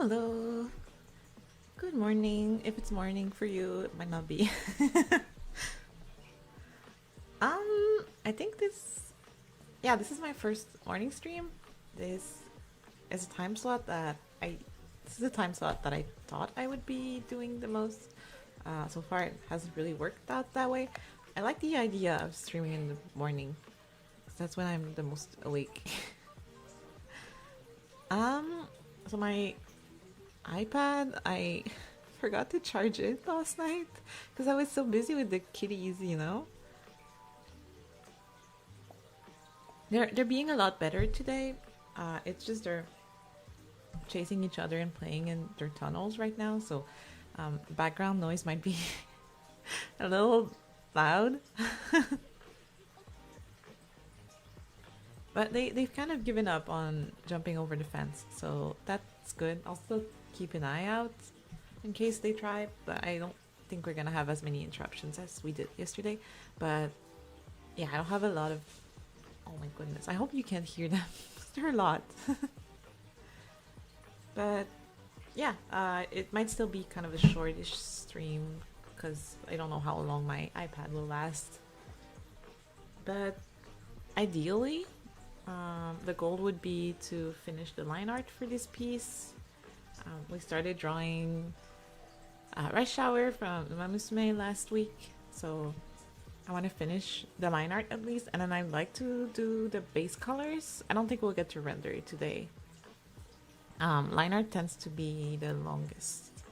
Hello. Good morning. If it's morning for you, it might not be. I think this is my first morning stream. This is a time slot that this is a time slot that I thought I would be doing the most. So far, it hasn't really worked out that way. I like the idea of streaming in the morning, 'cause that's when I'm the most awake. So my iPad, I forgot to charge it last night because I was so busy with the kitties, you know? They're being a lot better today. It's just they're chasing each other and playing in their tunnels right now, so background noise might be a little loud. But they've kind of given up on jumping over the fence, so that's good. I'll still keep an eye out in case they try, but I don't think we're gonna have as many interruptions as we did yesterday. But yeah, I don't have a lot of... Oh my goodness, I hope you can't hear them. There are a lot. But yeah, it might still be kind of a shortish stream because I don't know how long my iPad will last. But ideally, the goal would be to finish the line art for this piece. We started drawing Rice Shower from umamusume last week, so I want to finish the line art at least, and then I'd like to do the base colors. I don't think we'll get to render it today. Line art tends to be the longest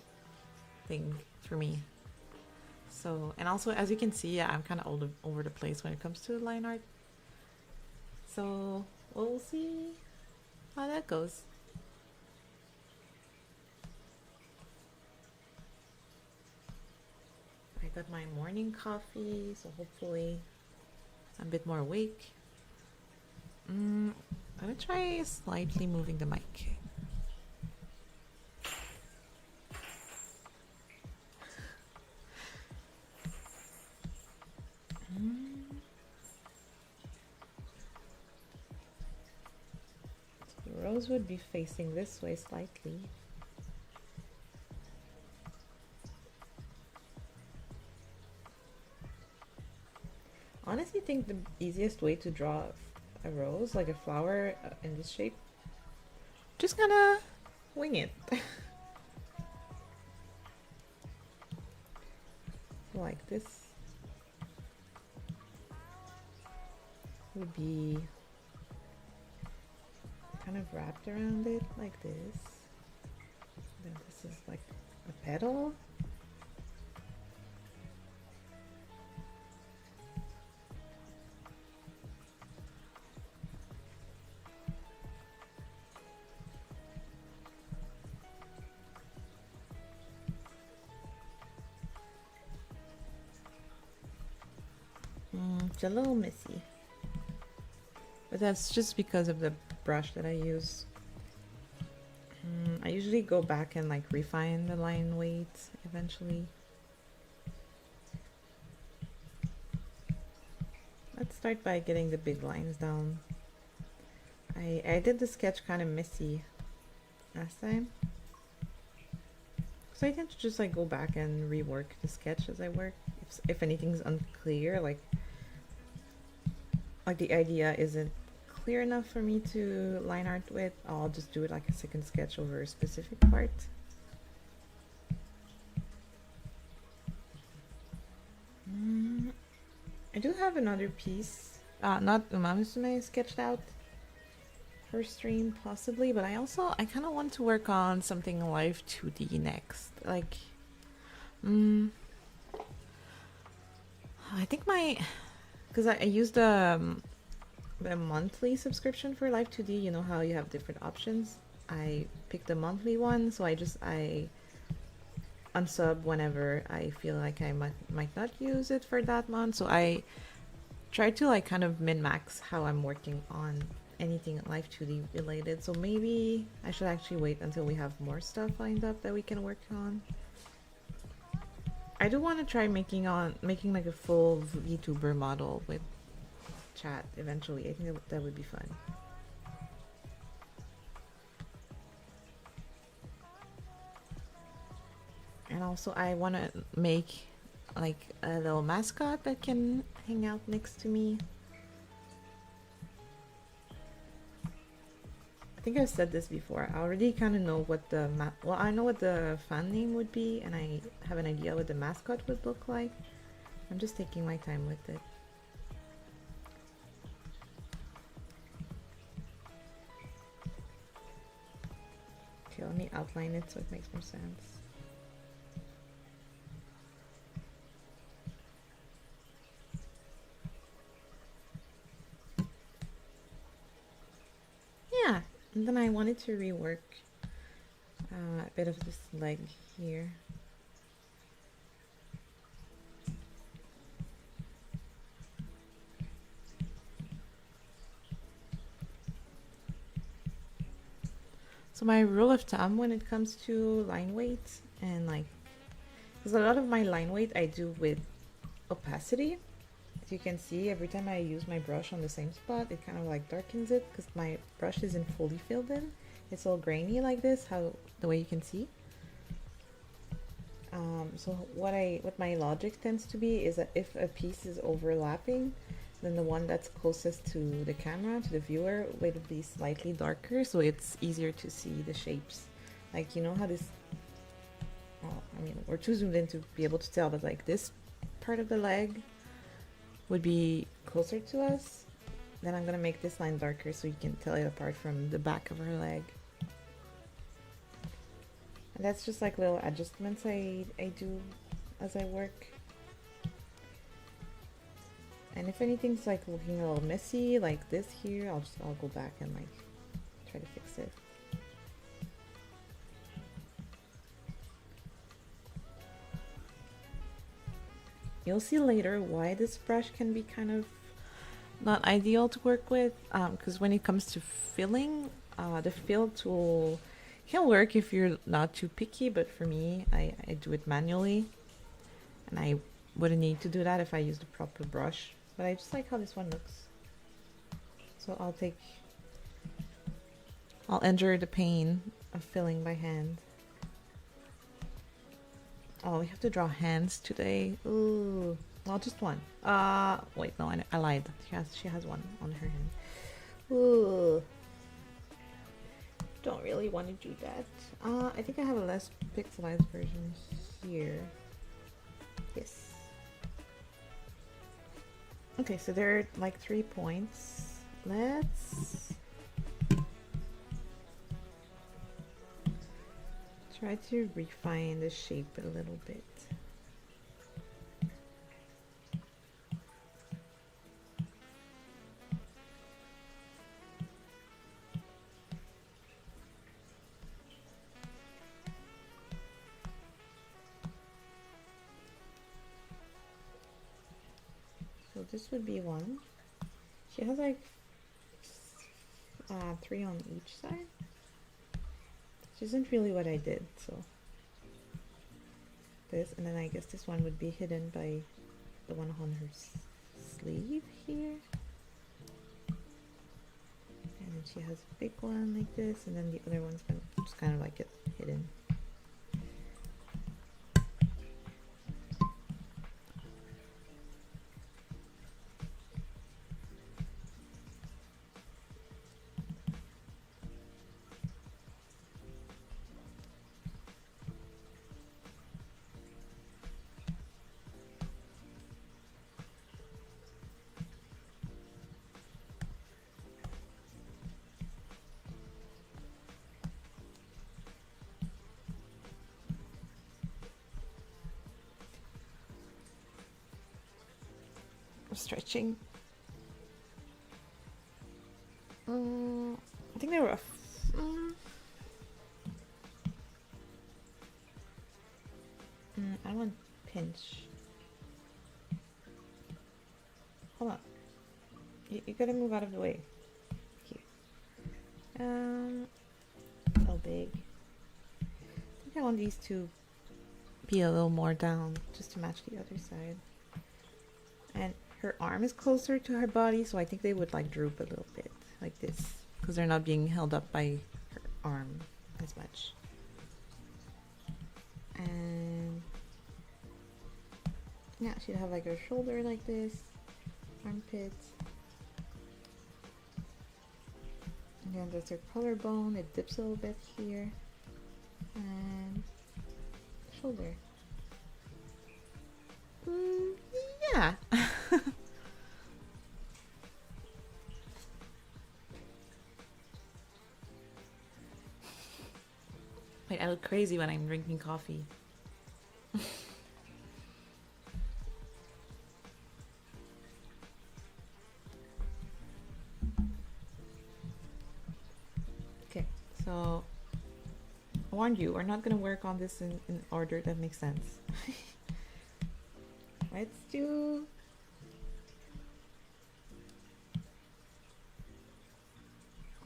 thing for me. So, and also as you can see, I'm kind of all over the place when it comes to line art. So we'll see how that goes. I got my morning coffee, so hopefully I'm a bit more awake. I'm gonna try slightly moving the mic. The rose would be facing this way slightly. Honestly, I think the easiest way to draw a rose, like a flower in this shape, just gonna wing it. Like this would be kind of wrapped around it like this. Then this is like a petal. It's a little messy, but that's just because of the brush that I use. I usually go back and like refine the line weight eventually. Let's start by getting the big lines down. I did the sketch kind of messy last time, so I tend to just like go back and rework the sketch as I work. If anything's unclear, like the idea isn't clear enough for me to line art with, I'll just do it like a second sketch over a specific part. I do have another piece, not umamusume, sketched out for stream possibly, but I kind of want to work on something live 2D next. Like, I think because I used the monthly subscription for Live 2D. You know how you have different options. I picked the monthly one, so I unsub whenever I feel like I might not use it for that month. So I try to like kind of min-max how I'm working on anything Live 2D related. So maybe I should actually wait until we have more stuff lined up that we can work on. I do want to try making like a full VTuber model with chat eventually. I think that would be fun. And also I want to make like a little mascot that can hang out next to me. I think I've said this before. I already kind of know what the well, I know what the fan name would be, and I have an idea what the mascot would look like. I'm just taking my time with it. Okay, let me outline it so it makes more sense. Yeah, and then I wanted to rework a bit of this leg here. So my rule of thumb when it comes to line weight, and like, because a lot of my line weight I do with opacity. As you can see, every time I use my brush on the same spot, it kind of like darkens it because my brush isn't fully filled in. It's all grainy like this, the way you can see. So what my logic tends to be is that if a piece is overlapping, then the one that's closest to the camera, to the viewer, will be slightly darker, so it's easier to see the shapes. Like, you know how this, well, I mean, we're too zoomed in to be able to tell, but like this part of the leg would be closer to us. Then I'm gonna make this line darker so you can tell it apart from the back of her leg. And that's just like little adjustments I do as I work. And if anything's like looking a little messy, like this here, I'll go back and like try to fix it. You'll see later why this brush can be kind of not ideal to work with, because when it comes to filling, the fill tool can work if you're not too picky, but for me, I do it manually, and I wouldn't need to do that if I used the proper brush. But I just like how this one looks. So I'll endure the pain of filling by hand. Oh, we have to draw hands today. Ooh, well, just one. Wait, no, I lied. She has one on her hand. Ooh, don't really want to do that. I think I have a less pixelized version here. Yes. Okay, so there are like 3 points. Let's try to refine the shape a little bit. So this would be one. She has like 3 on each side. Which isn't really what I did, so this, and then I guess this one would be hidden by the one on her sleeve here. And then she has a big one like this, and then the other one's gonna just kind of like get hidden. Stretching. I think they're rough. I want pinch. Hold on. You gotta move out of the way. Here. Oh, big. I think I want these to be a little more down, just to match the other side. And her arm is closer to her body, so I think they would like droop a little bit, like this, because they're not being held up by her arm as much. And Yeah, she'd have like her shoulder like this, armpits. And then there's her collarbone, it dips a little bit here. And shoulder. Yeah. Wait, I look crazy when I'm drinking coffee. Okay, so I warned you, we're not gonna work on this in order that makes sense. Let's do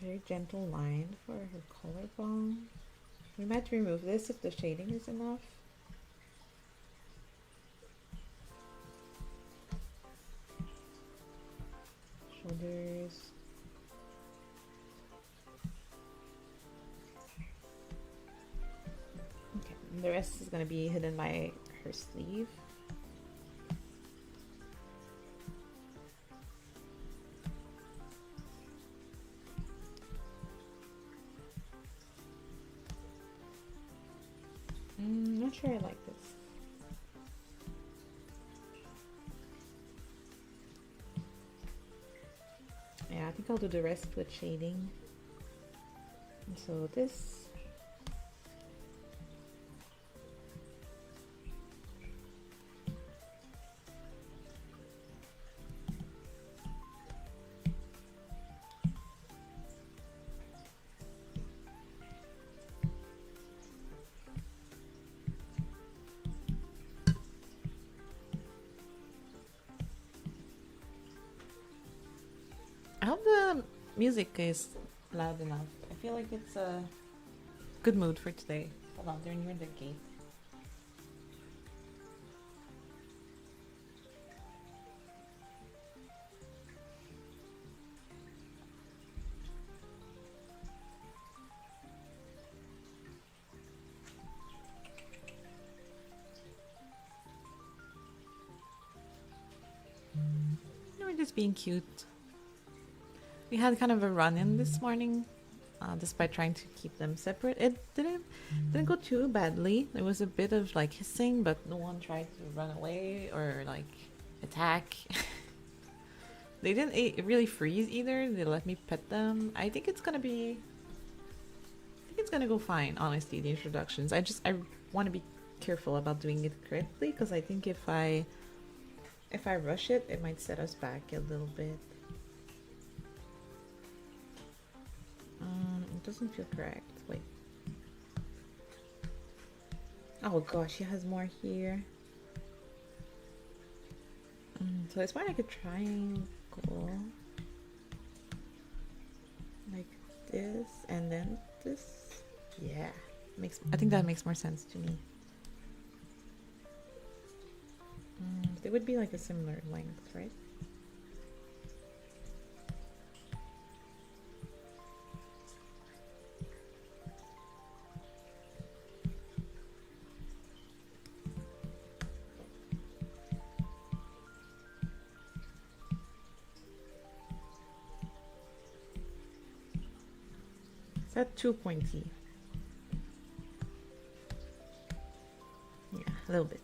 very gentle line for her collarbone. We might remove this if the shading is enough. Shoulders. Okay, and the rest is gonna be hidden by her sleeve. Not sure I like this. Yeah, I think I'll do the rest with shading. And so this. I hope the music is loud enough. I feel like it's a good mood for today. Hold on, they're near the gate. We're just being cute. We had kind of a run-in this morning, despite trying to keep them separate. It didn't go too badly. There was a bit of like hissing, but no one tried to run away or like attack. They didn't really freeze either. They let me pet them. I think it's gonna go fine. Honestly, the introductions. I want to be careful about doing it correctly because I think if I rush it, it might set us back a little bit. It doesn't feel correct. Wait. Oh gosh, she has more here. So it's more like a triangle. Like this, and then this. Yeah. I think that makes more sense to me. They would be like a similar length, right? Is that too pointy? Yeah, a little bit.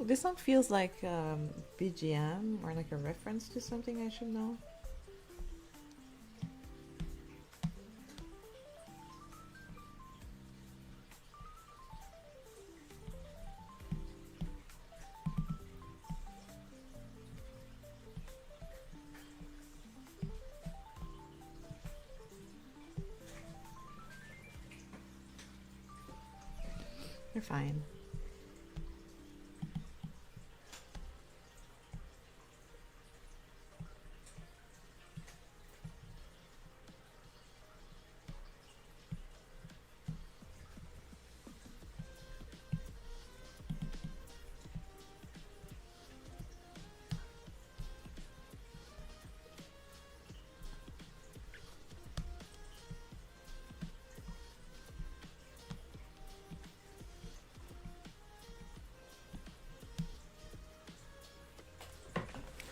This song feels like BGM or like a reference to something I should know. You're fine.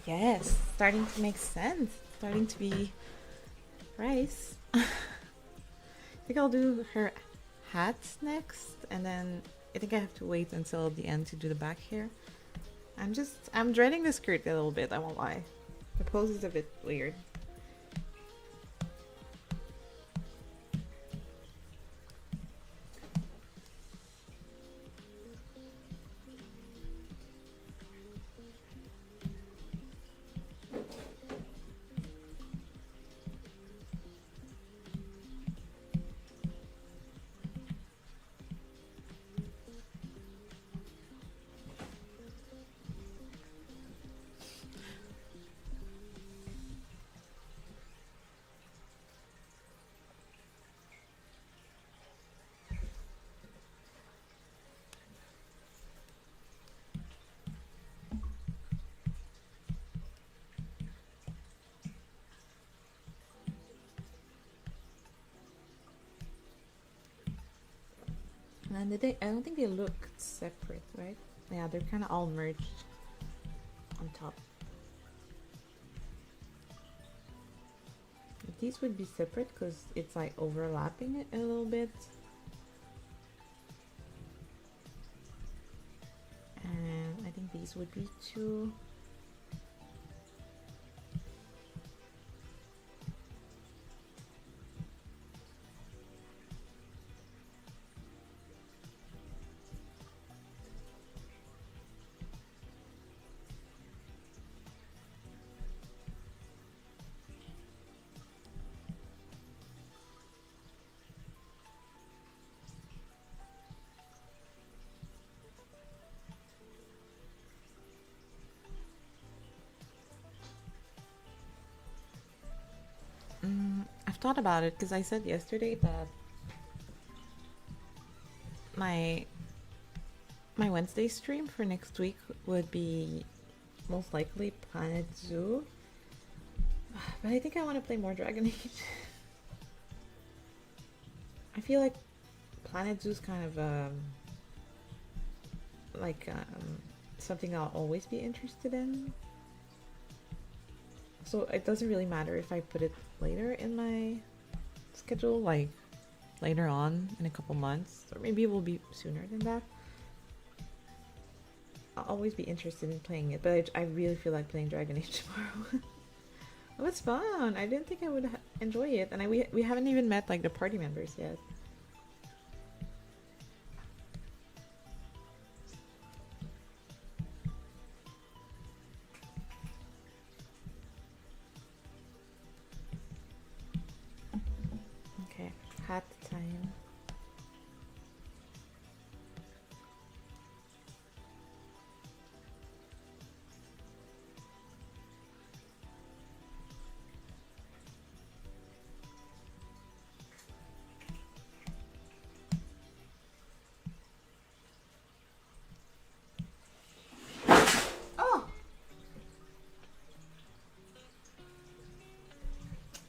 Yes, starting to make sense. Starting to be rice. I think I'll do her hats next, and then I think I have to wait until the end to do the back hair. I'm dreading the skirt a little bit, I won't lie. The pose is a bit weird. And I don't think they look separate, right? Yeah, they're kind of all merged on top. These would be separate because it's like overlapping it a little bit. And I think these would be two. I've thought about it because I said yesterday that my Wednesday stream for next week would be most likely Planet Zoo, but I think I want to play more Dragon Age. I feel like Planet Zoo's kind of something I'll always be interested in. So it doesn't really matter if I put it later in my schedule, like later on in a couple months, or maybe it will be sooner than that. I'll always be interested in playing it, but I really feel like playing Dragon Age tomorrow. Oh, it's fun! I didn't think I would enjoy it, and we haven't even met like the party members yet. Okay, hat time.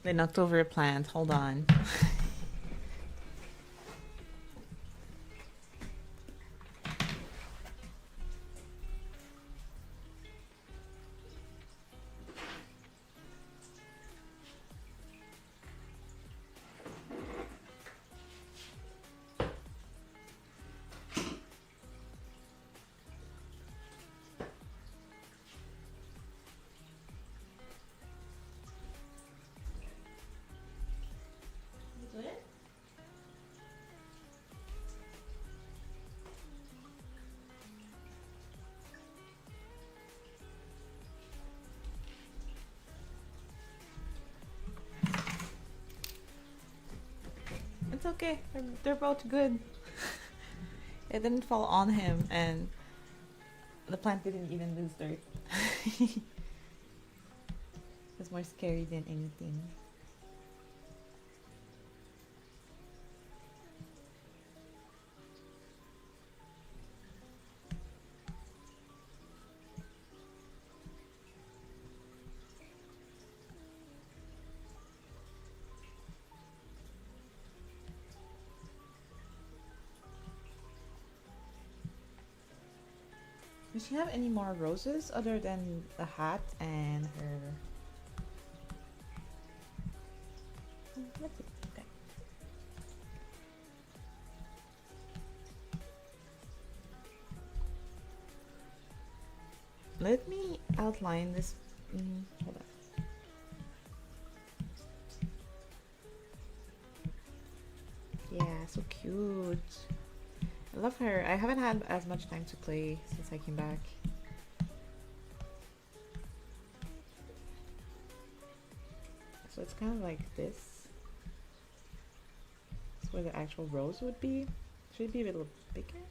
They knocked over a plant. Hold on. It's okay. They're both good. It didn't fall on him, and the plant didn't even lose dirt. It's more scary than anything. Does she have any more roses other than the hat and her? That's it. Okay. Let me outline this. Hold on. Yeah, so cute. I love her. I haven't had as much time to play since I came back. So it's kind of like this. That's where the actual rose would be. Should it be a little bigger?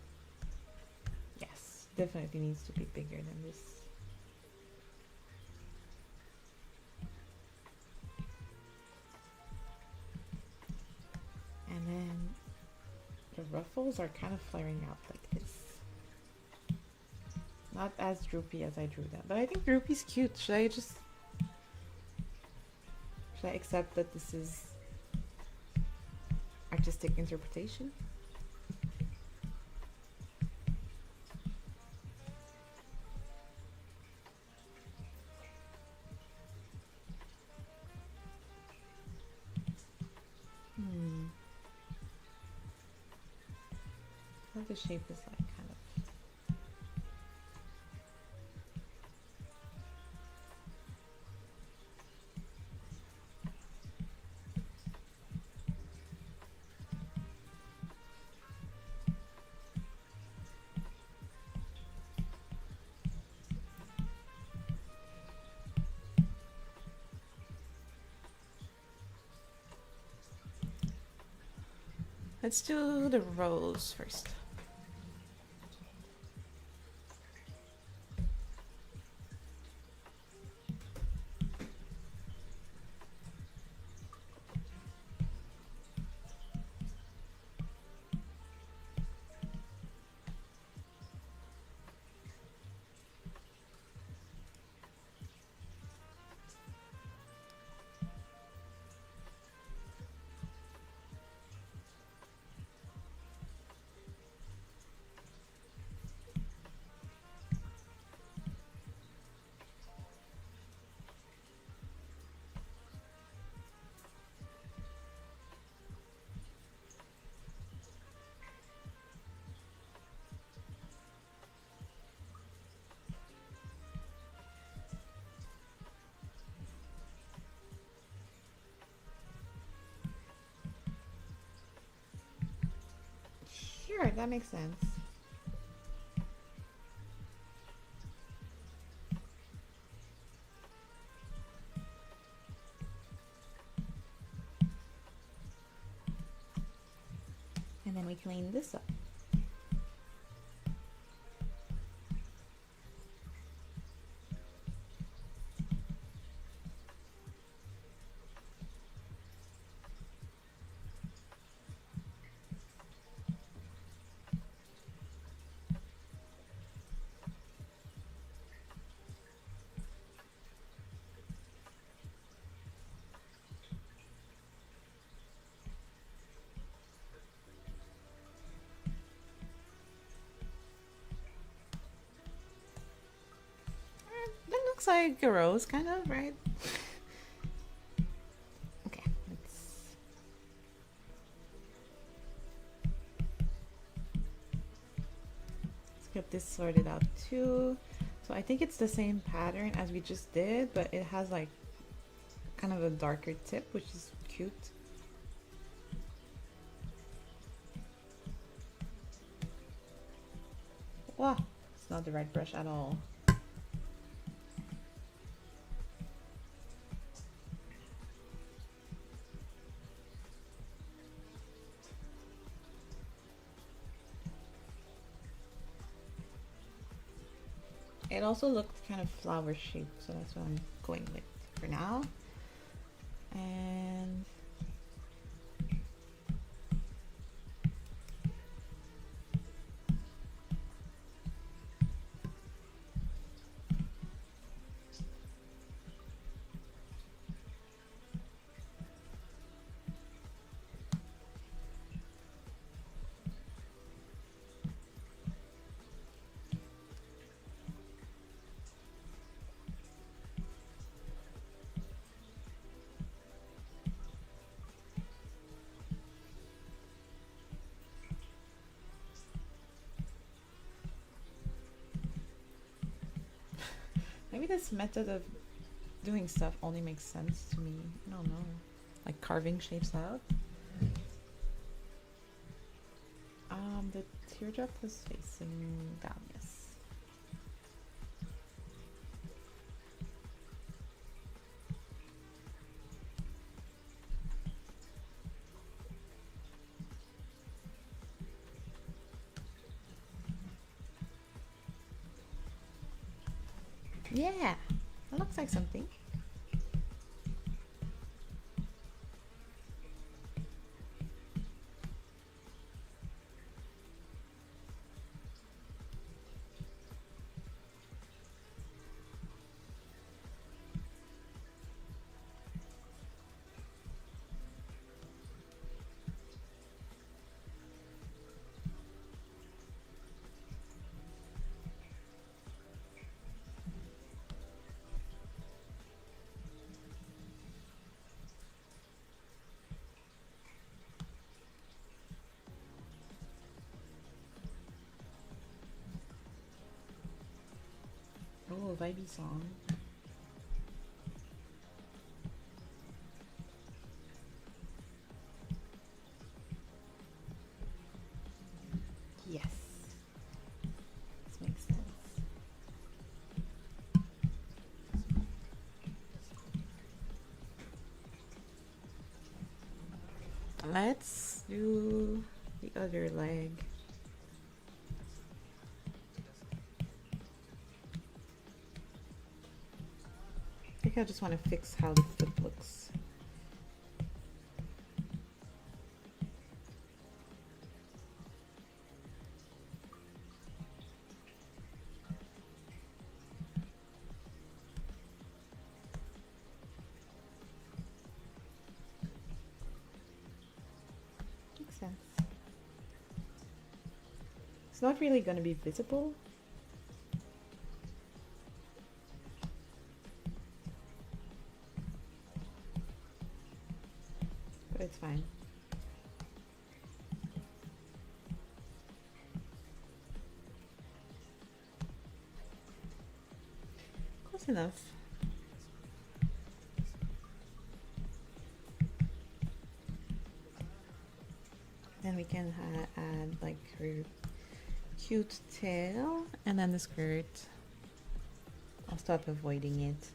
Yes, definitely needs to be bigger than this. And then the ruffles are kind of flaring out like this. Not as droopy as I drew them, but I think droopy's cute. Should I accept that this is artistic interpretation? What the shape is like, kind of. Let's do the rose first. Sure, that makes sense. And then we clean this up. That looks like a rose, kind of, right? Okay, let's get this sorted out too. So I think it's the same pattern as we just did, but it has like kind of a darker tip, which is cute. Wow, it's not the right brush at all. It also looked kind of flower shaped, so that's what I'm going with for now. And Maybe this method of doing stuff only makes sense to me. I don't know. Like carving shapes out. The teardrop was facing down, yes. Yeah, it looks like something. Oh, vibey song. Yes. This makes sense. Let's do the other leg. I think I just want to fix how the foot looks. Makes sense. It's not really going to be visible. But it's fine. Close enough. Then we can add like her cute tail and then the skirt. I'll stop avoiding it.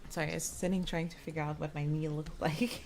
Sorry, I was sitting trying to figure out what my meal looked like.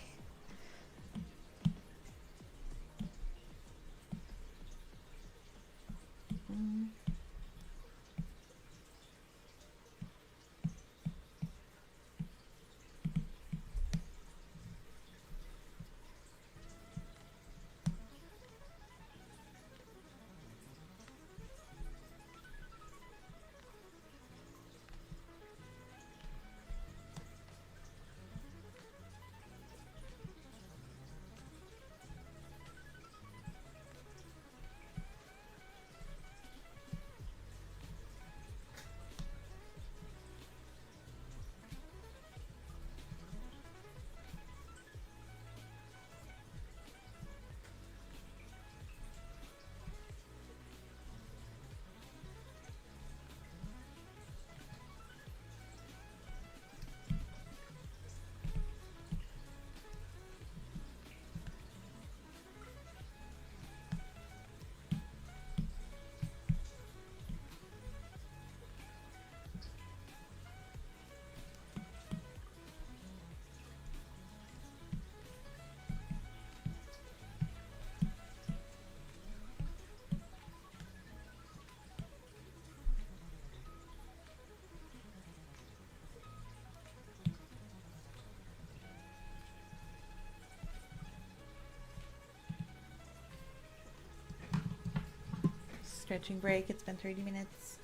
Stretching break, it's been 30 minutes.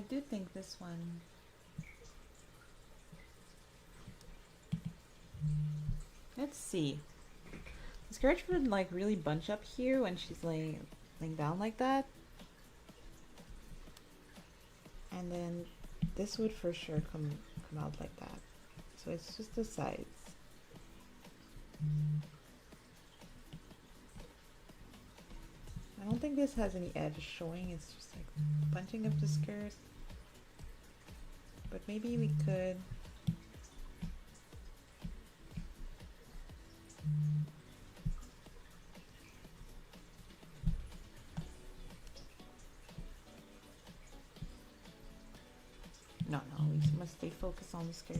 do think this one. Let's see. The skirt would like really bunch up here when she's laying down like that. And then this would for sure come out like that. So it's just the sides. I don't think this has any edge showing, it's just like bunching up the skirt. But maybe we could no, we must stay focused on the skirt.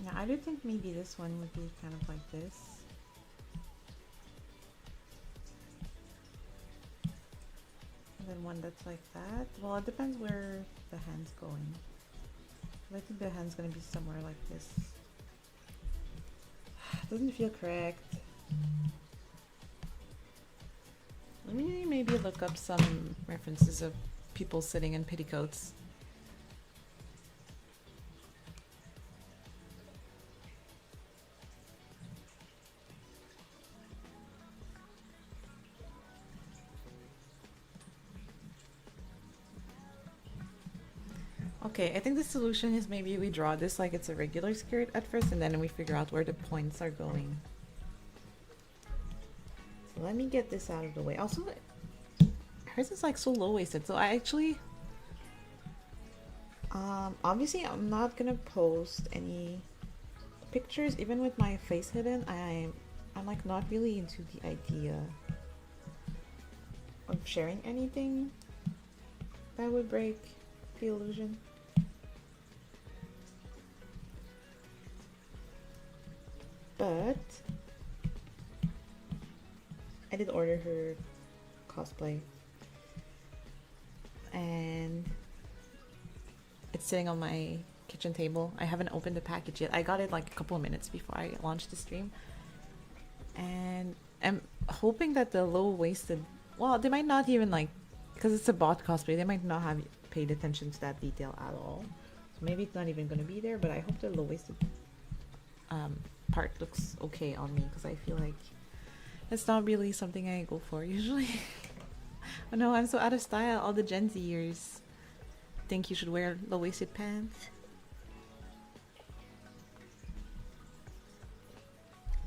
Yeah, I do think maybe this one would be kind of like this. And then one that's like that. Well, it depends where the hand's going. I think the hand's gonna be somewhere like this. Doesn't feel correct. Let me maybe look up some references of people sitting in petticoats. Okay, I think the solution is maybe we draw this like it's a regular skirt at first, and then we figure out where the points are going. So let me get this out of the way. Also, hers is like so low-waisted, so I actually obviously I'm not gonna post any pictures even with my face hidden. I'm like not really into the idea of sharing anything that would break the illusion. But I did order her cosplay and it's sitting on my kitchen table. I haven't opened the package yet. I got it like a couple of minutes before I launched the stream, and I'm hoping that the low-waisted, well, they might not even like, because it's a bot cosplay, they might not have paid attention to that detail at all. So maybe it's not even going to be there, but I hope the low-waisted part looks okay on me, because I feel like it's not really something I go for usually. Oh no, I'm so out of style. All the Gen Zers think you should wear low-waisted pants.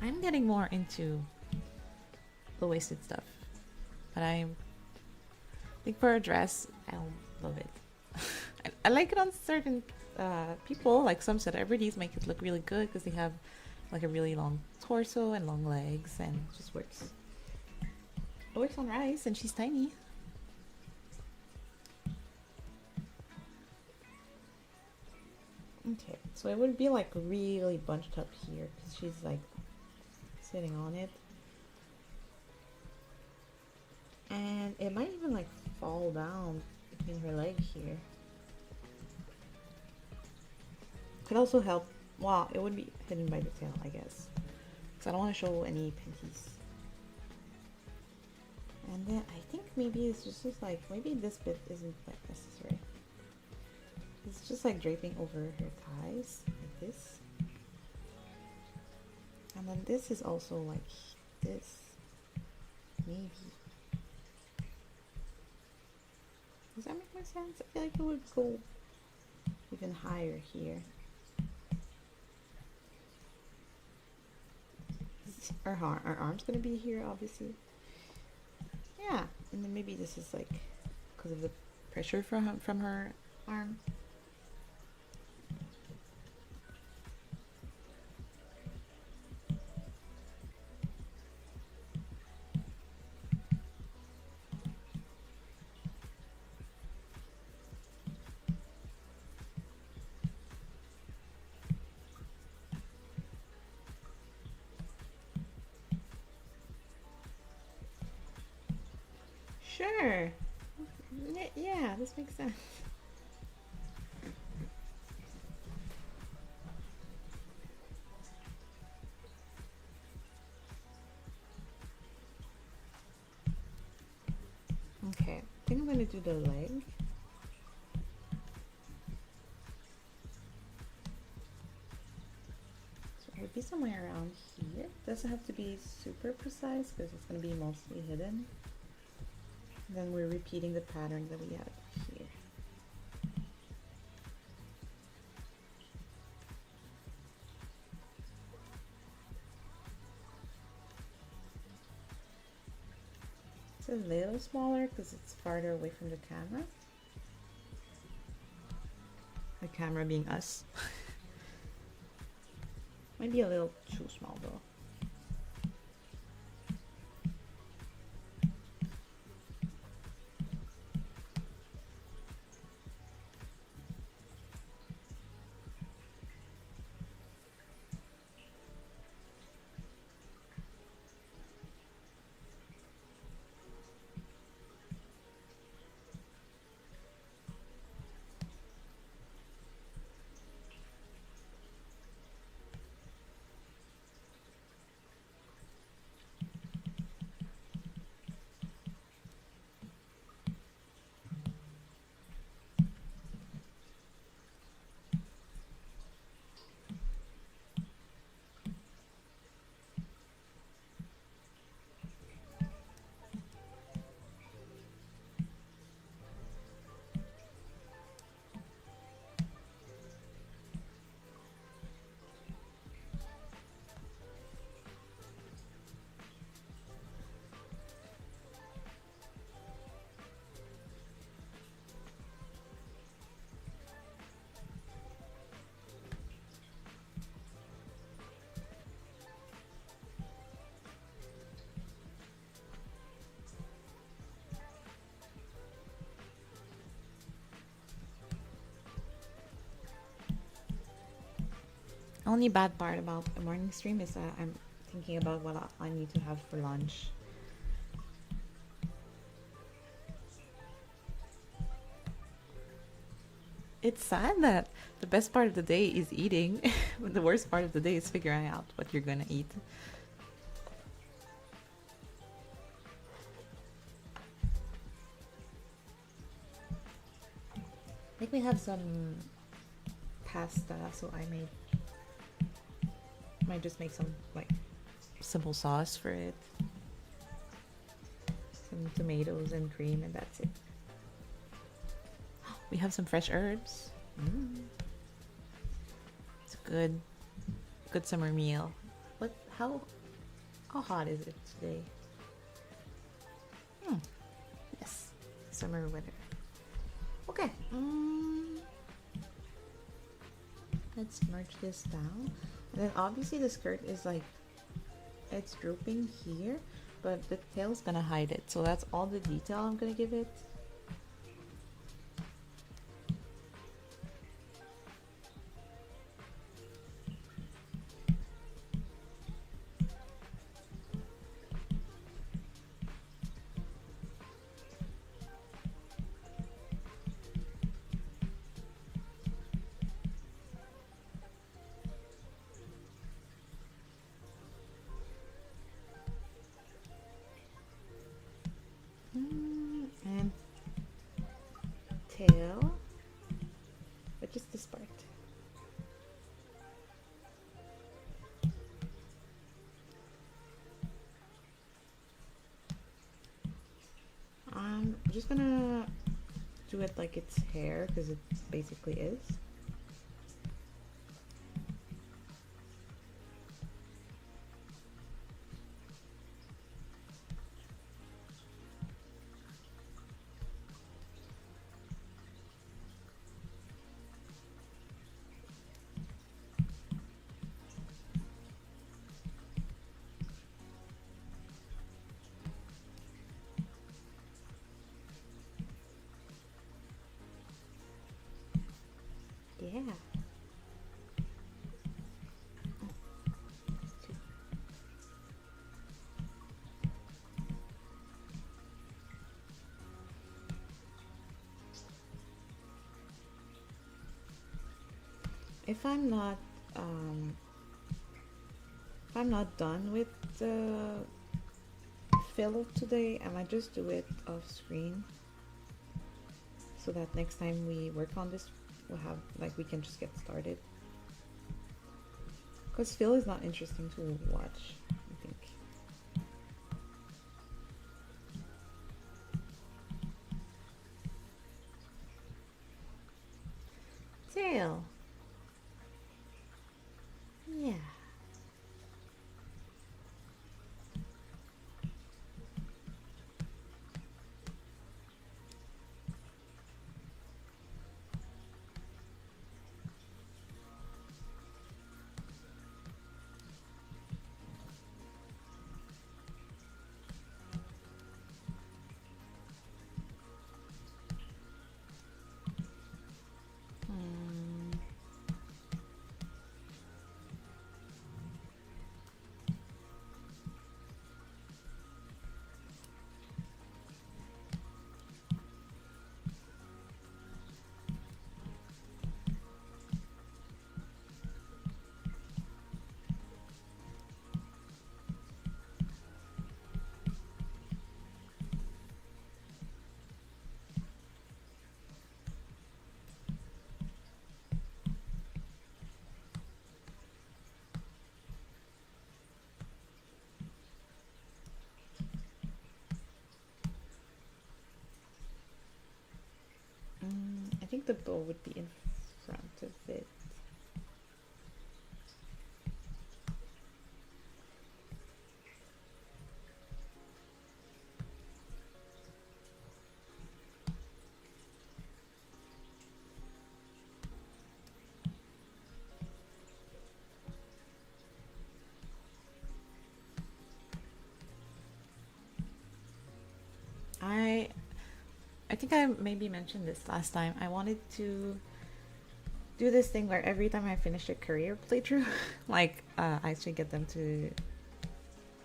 I'm getting more into low-waisted stuff, but I think for a dress, I don't love it. I like it on certain people, like some celebrities make it look really good because they have like a really long torso and long legs, and it just works. It works on Rice, and she's tiny. Okay, so it would be like really bunched up here because she's like sitting on it, and it might even like fall down between her leg here. Could also help. Wow, it would be hidden by the tail, I guess, because I don't want to show any panties. And then I think maybe it's just like, maybe this bit isn't like necessary. It's just like draping over her thighs like this, and then this is also like this, maybe. Does that make more sense? I feel like it would go even higher here. Our arm's gonna be here, obviously. Yeah, and then maybe this is like because of the pressure from her arm. Sure. Yeah, this makes sense. Okay, I think I'm gonna do the leg. So it would be somewhere around here. Doesn't have to be super precise because it's gonna be mostly hidden. Then we're repeating the pattern that we had here. It's a little smaller because it's farther away from the camera. The camera being us. Might be a little too small though. Only bad part about a morning stream is that I'm thinking about what I need to have for lunch. It's sad that the best part of the day is eating, but the worst part of the day is figuring out what you're gonna eat. I think we have some pasta, so I might just make some like simple sauce for it. Some tomatoes and cream, and that's it. We have some fresh herbs. It's a good summer meal. What? How hot is it today? Yes, summer weather. Okay. Let's merge this down. And then obviously the skirt is like, it's drooping here, but the tail's gonna hide it. So that's all the detail I'm gonna give it. And tail, but just this part. I'm just gonna do it like it's hair because it basically is. Yeah. if I'm not if I'm not done with the fill today, I might just do it off screen so that next time we work on this, we'll have like we can just get started. Because fill is not interesting to watch, I think. Tail. Yeah. I think the bow would be in front of it. I think I maybe mentioned this last time. I wanted to do this thing where every time I finish a career playthrough, like I actually get them to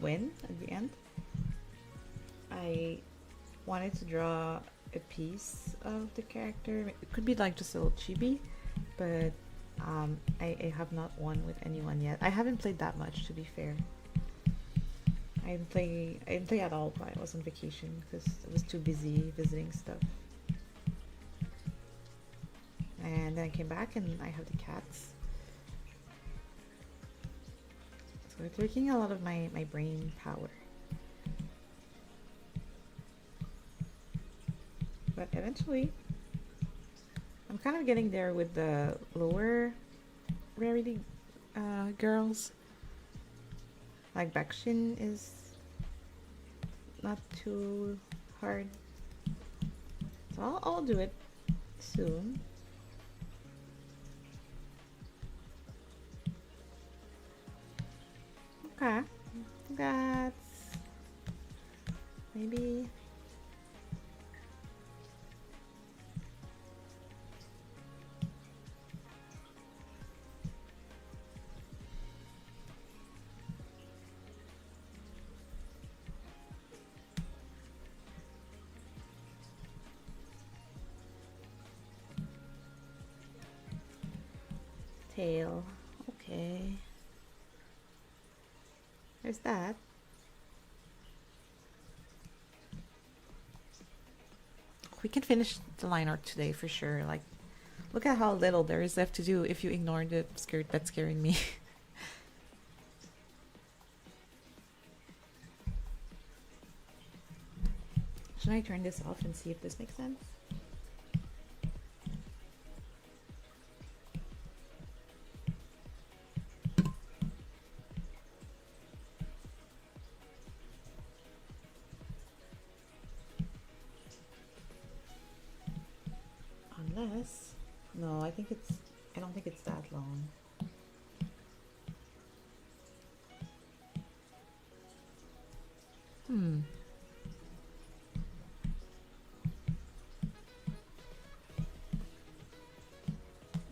win at the end. I wanted to draw a piece of the character. It could be like just a little chibi, but I have not won with anyone yet. I haven't played that much, to be fair. I didn't play at all while I was on vacation because I was too busy visiting stuff. And then I came back and I have the cats. So it's taking a lot of my brain power. But eventually, I'm kind of getting there with the lower rarity girls. Like Bakshin is not too hard. So I'll do it soon. Okay. That's maybe tail. Okay. There's that. We can finish the line art today for sure. Like, look at how little there is left to do if you ignore the skirt that's scaring me. Should I turn this off and see if this makes sense? Unless, no, I don't think it's that long.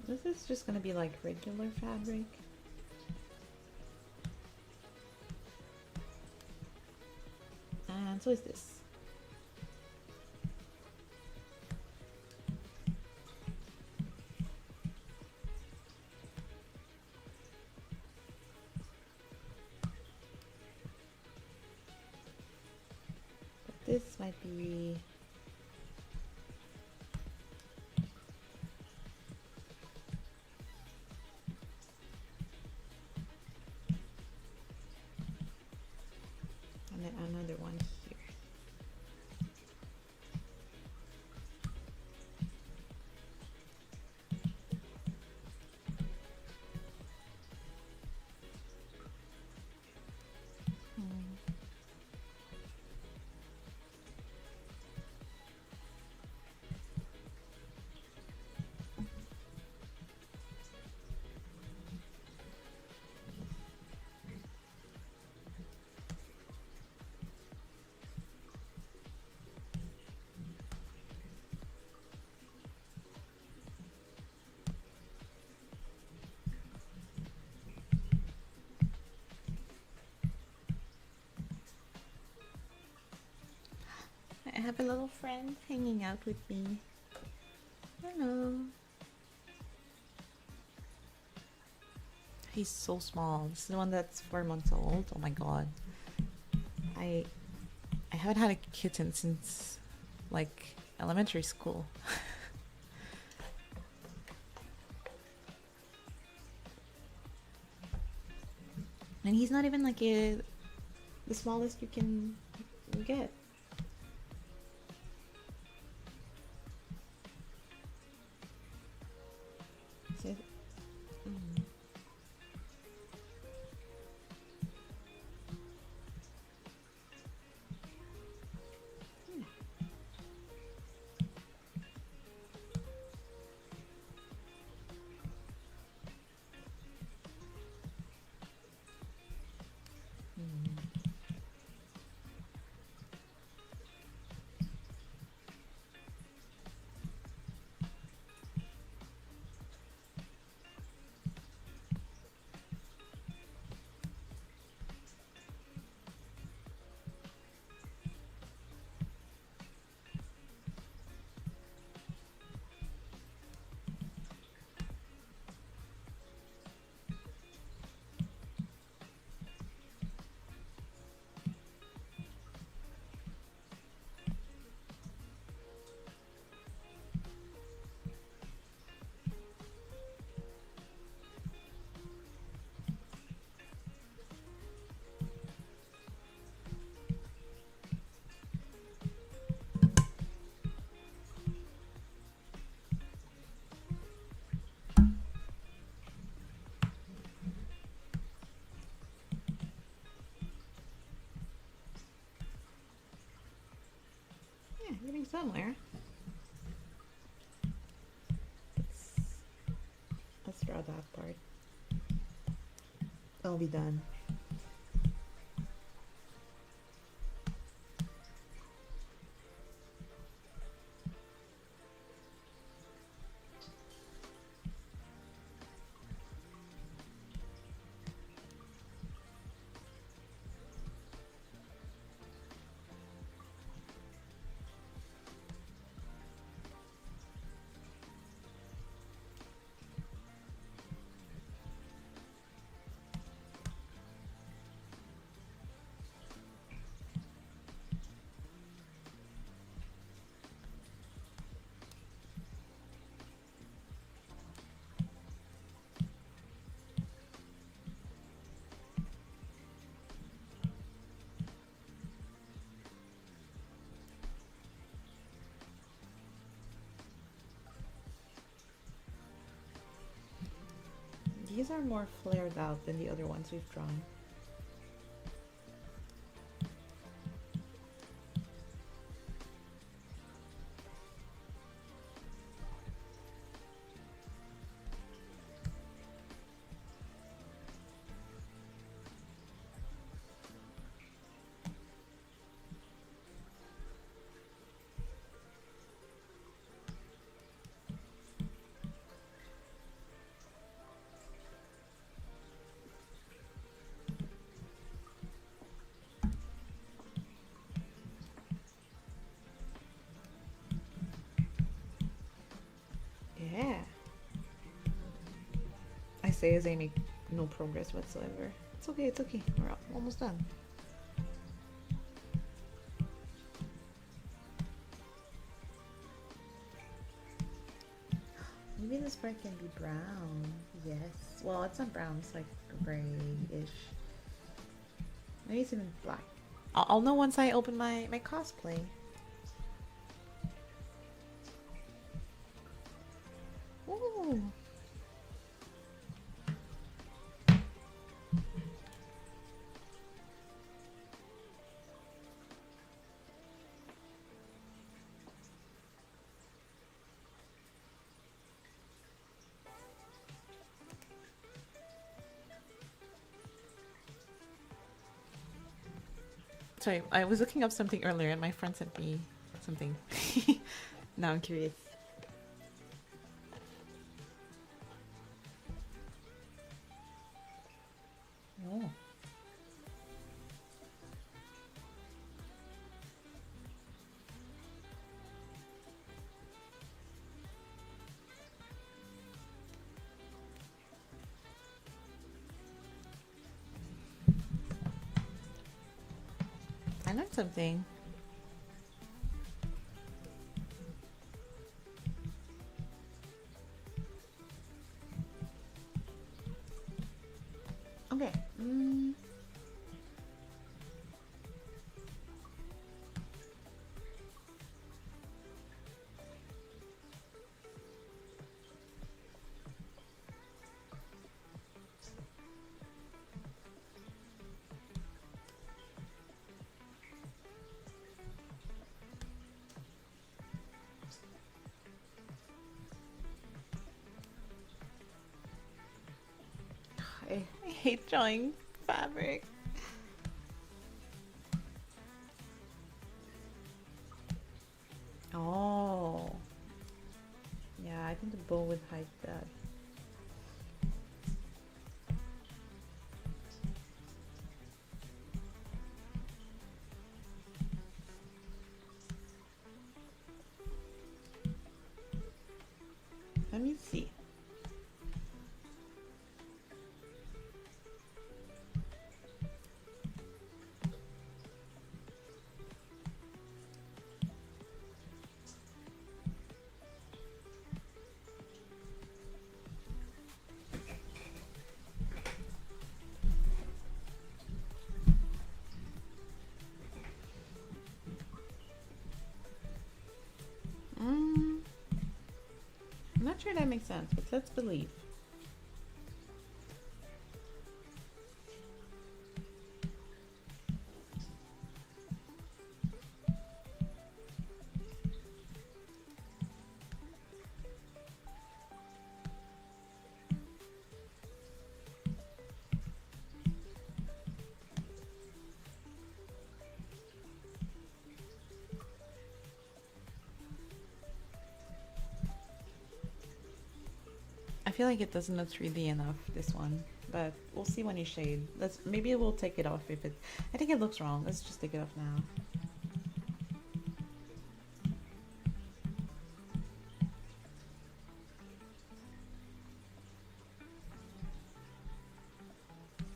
This is just gonna be like regular fabric. And so is this. this might be... And then another one here. I have a little friend hanging out with me. Hello. He's so small. This is the one that's 4 months old. Oh my god. I haven't had a kitten since like elementary school. And he's not even like the smallest you can get. Getting somewhere. Let's draw that part. I'll be done. These are more flared out than the other ones we've drawn. Yeah. I say as I make no progress whatsoever. It's okay, it's okay. We're almost done. Maybe this part can be brown. Yes. Well, it's not brown. It's like grayish. Maybe it's even black. I'll know once I open my cosplay. Ooh. Sorry, I was looking up something earlier and my friend sent me something. Now I'm curious. Oh. I learned something. Okay. I hate drawing fabric. Oh. Yeah, I think the bow would hide that. Let me see. I'm not sure that makes sense, but let's believe. I feel like it doesn't look 3D enough, this one, but we'll see when you shade. Maybe we'll take it off if it. I think it looks wrong. Let's just take it off now.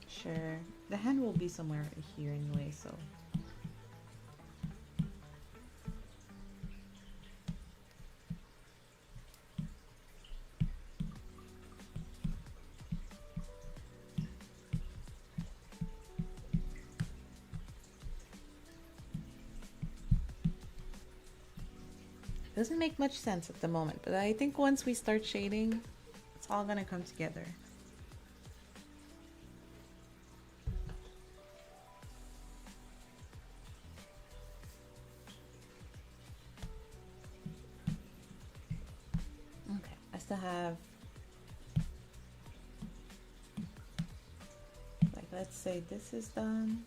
Sure. The hand will be somewhere here anyway, so. Doesn't make much sense at the moment, but I think once we start shading, it's all gonna come together. Okay, I still have, like, let's say this is done.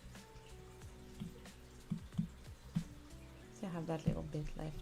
So I have that little bit left.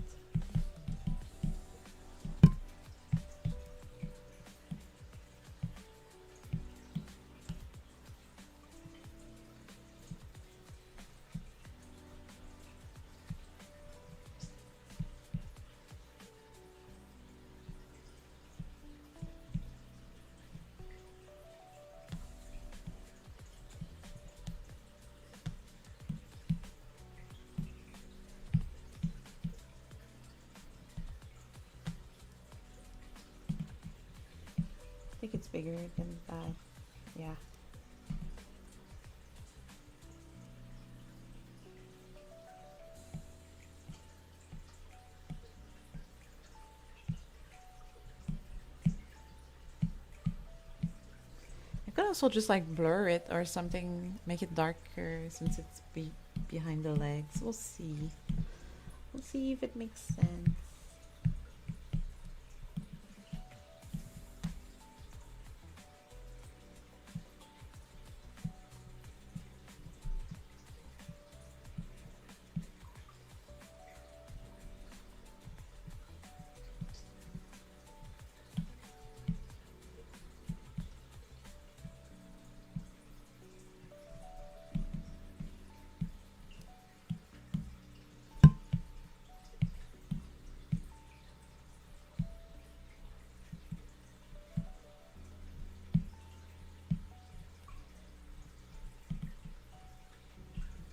think it's bigger than that. Yeah. I could also just like blur it or something, make it darker since it's behind the legs. We'll see. We'll see if it makes sense.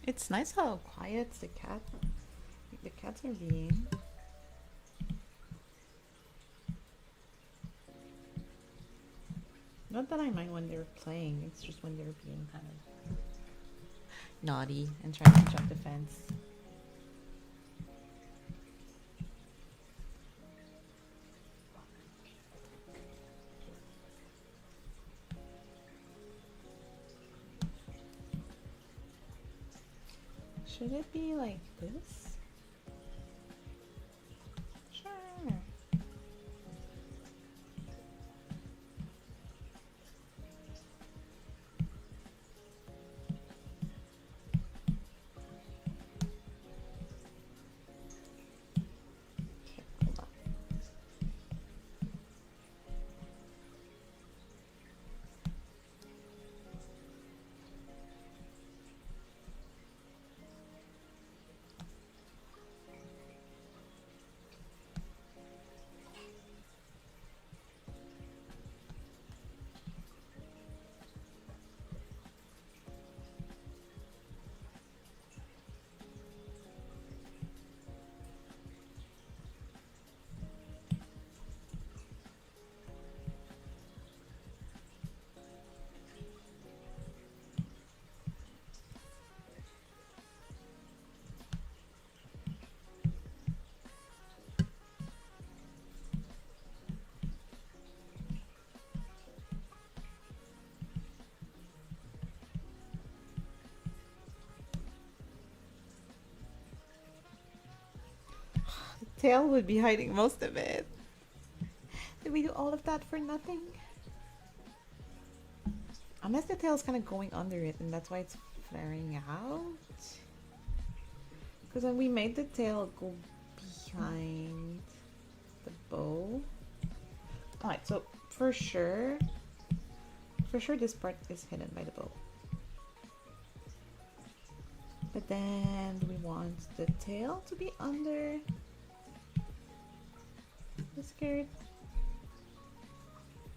It's nice how quiet the cats are being. Not that I mind when they're playing, it's just when they're being kind of naughty and trying to jump the fence. Should it be like this? Sure. Okay, hold on. Tail would be hiding most of it. Did we do all of that for nothing? Unless the tail's kind of going under it and that's why it's flaring out. Because when we made the tail go behind the bow. Alright, so for sure this part is hidden by the bow. But then we want the tail to be under the skirt.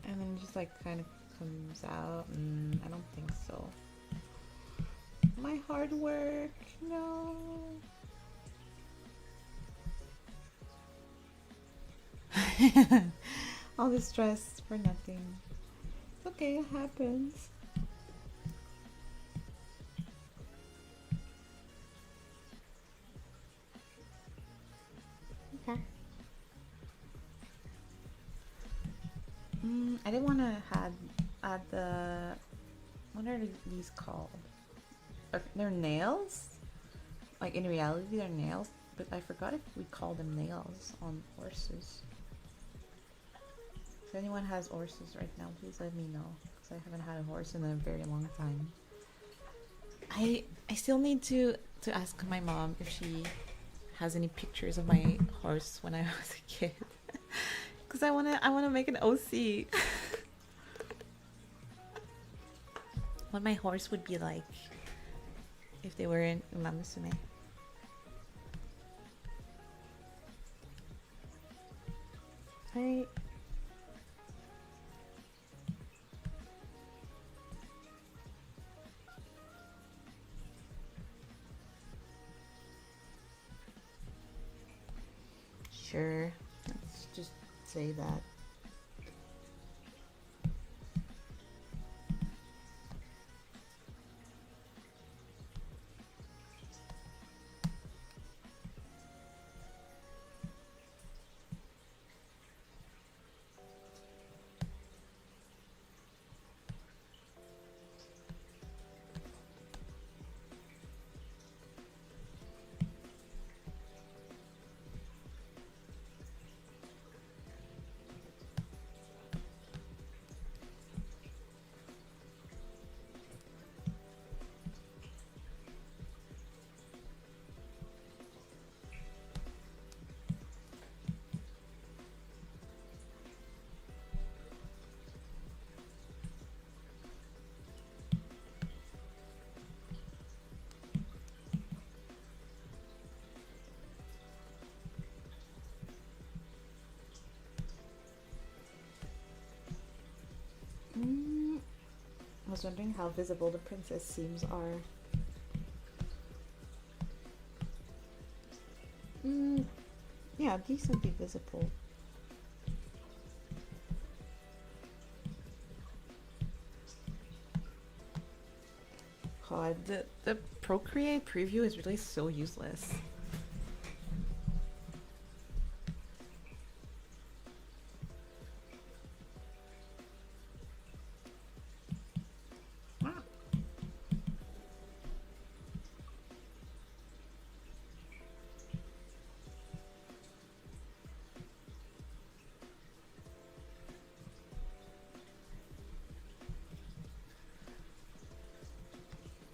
And then just like kind of comes out. I don't think so. My hard work, no. All this stress for nothing. It's okay, it happens. Okay. I didn't want to add the, what are these called? They're nails? Like in reality they're nails, but I forgot if we call them nails on horses. If anyone has horses right now, please let me know, because I haven't had a horse in a very long time. I still need to ask my mom if she has any pictures of my horse when I was a kid. Because I wanna make an OC. What my horse would be like if they were in umamusume. Sure, let's just say that. was wondering how visible the princess seams are. Yeah, decently visible. God, the Procreate preview is really so useless.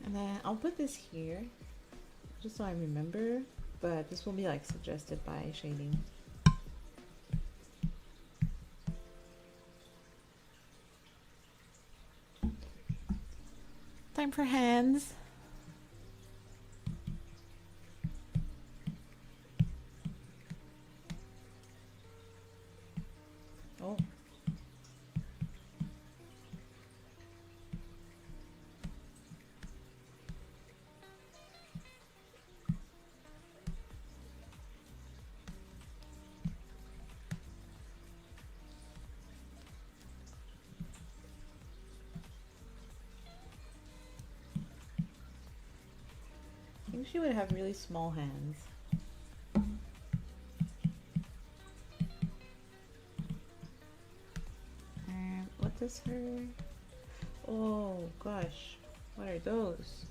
And then I'll put this here, just so I remember, but this will be like suggested by shading. Time for hands. Oh. I think she would have really small hands. And what does her... Oh gosh, what are those?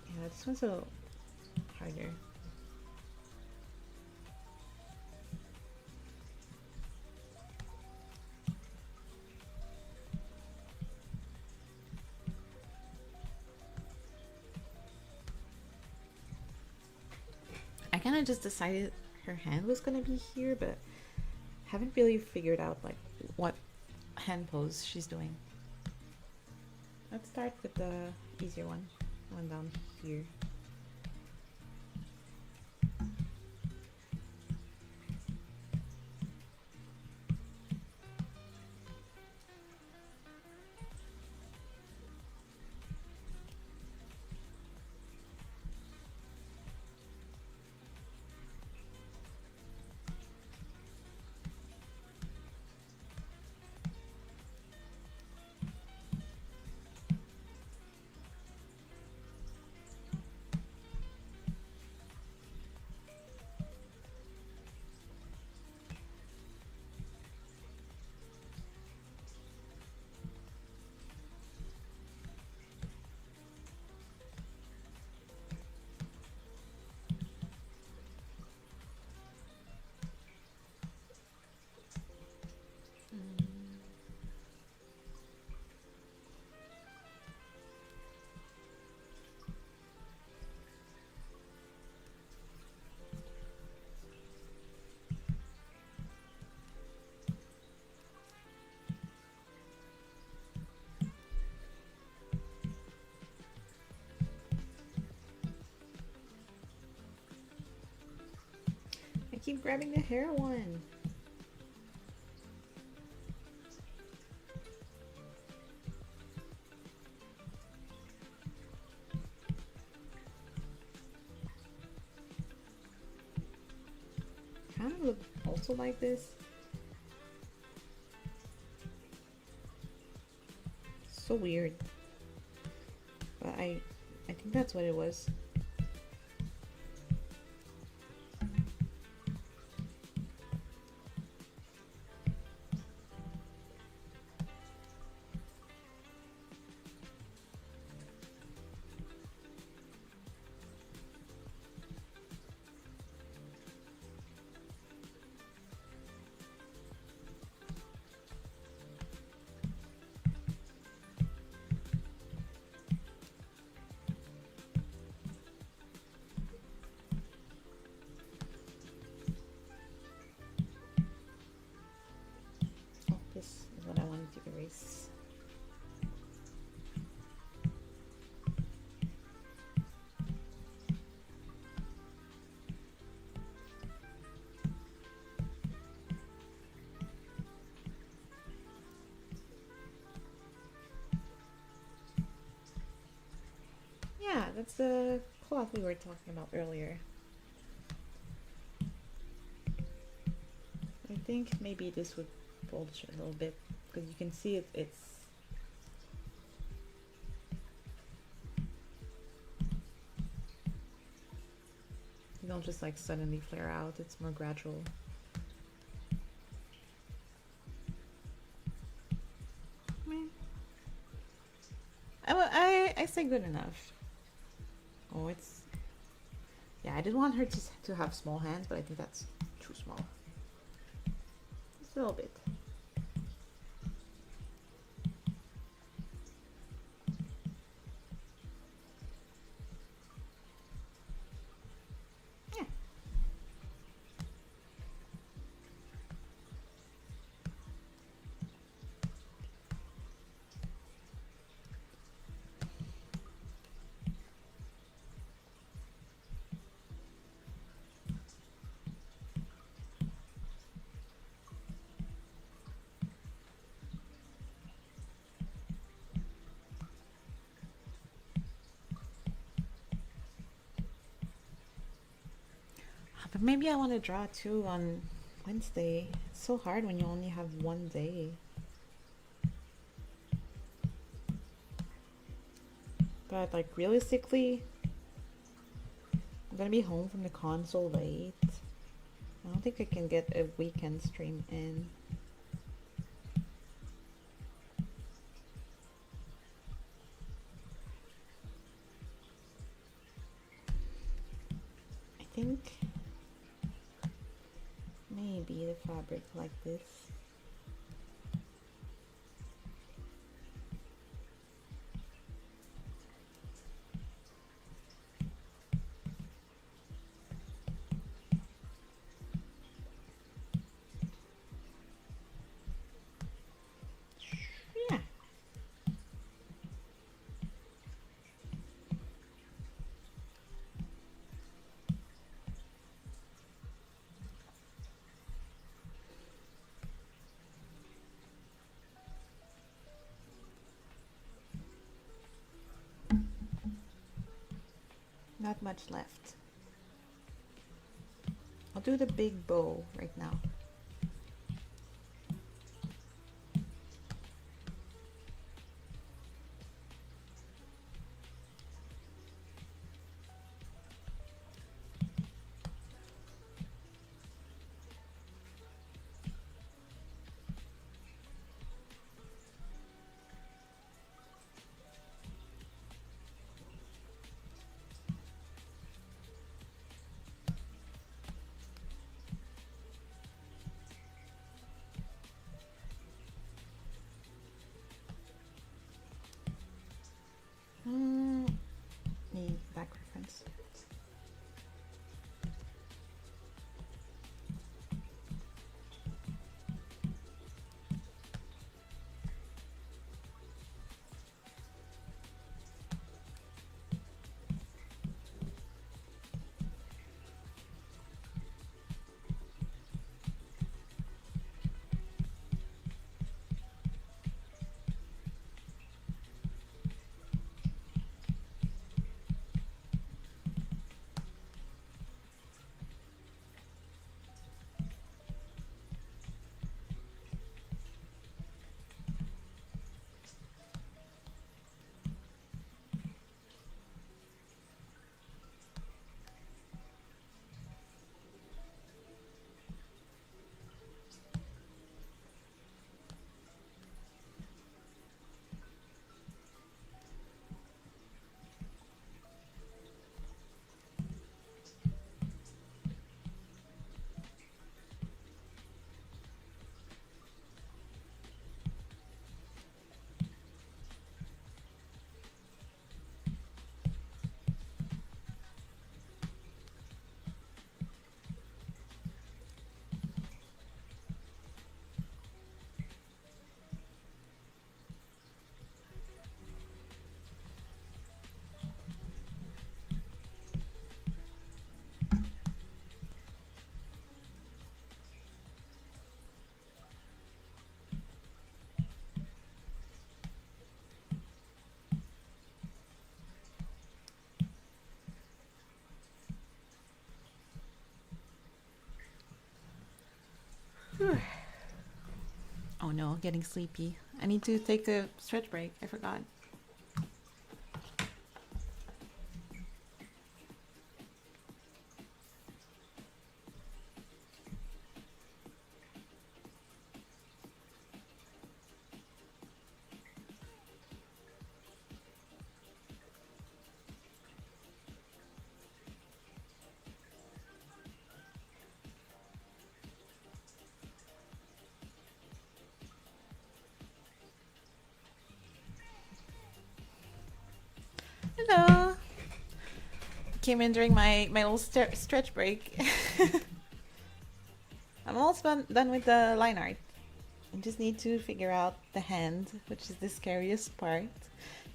Yeah, this one's a harder. I kind of just decided her hand was gonna be here, but haven't really figured out like what hand pose she's doing. Let's start with the easier one down here. I keep grabbing the hair one. Kind of look also like this. So weird. But I think that's what it was. This is what I wanted to erase. that's the cloth we were talking about earlier. I think maybe this would bulge a little bit because you can see it's you don't just like suddenly flare out, it's more gradual. I say good enough. Oh, it's yeah. I didn't want her to have small hands, but I think that's too small. Just a little bit. Yeah. But maybe I want to draw too on Wednesday. It's so hard when you only have one day. But like realistically, I'm gonna be home from the console late. I don't think I can get a weekend stream in. I think maybe the fabric like this. Yeah. Not much left. I'll do the big bow right now. Oh no, getting sleepy. I need to take a stretch break. I forgot. Hello. Came in during my little stretch break. I'm almost done with the line art. I just need to figure out the hand, which is the scariest part,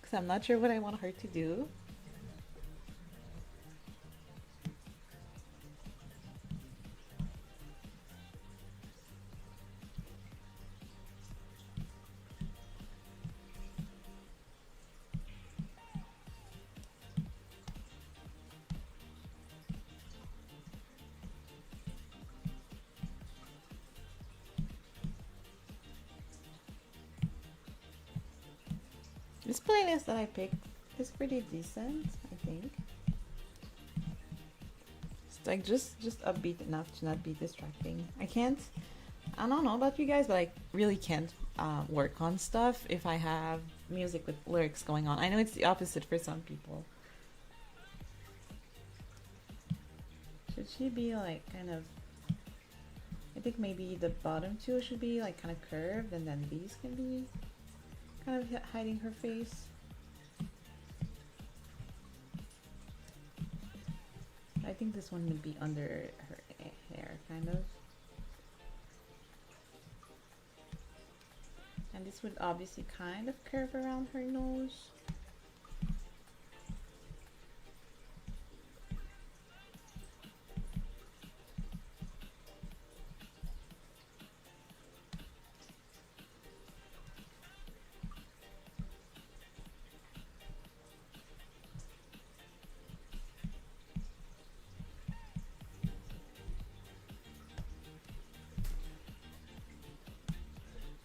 because I'm not sure what I want her to do. This playlist that I picked is pretty decent, I think. It's like just upbeat enough to not be distracting. I don't know about you guys, but I really can't work on stuff if I have music with lyrics going on. I know it's the opposite for some people. Should she be like kind of... I think maybe the bottom two should be like kind of curved, and then these can be kind of hiding her face. I think this one would be under her hair, kind of. And this would obviously kind of curve around her nose.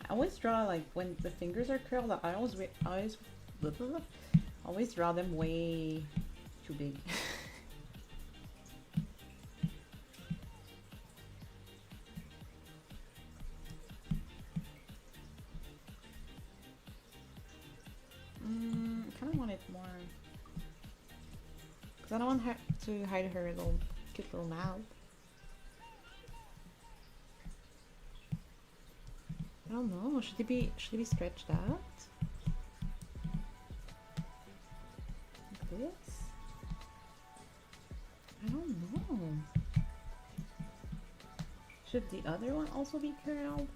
I always draw, like, when the fingers are curled, I always draw them way too big. I kind of want it more, because I don't want her to hide her little cute little mouth. I don't know. Should it be stretched out? Like this? I don't know. Should the other one also be curled?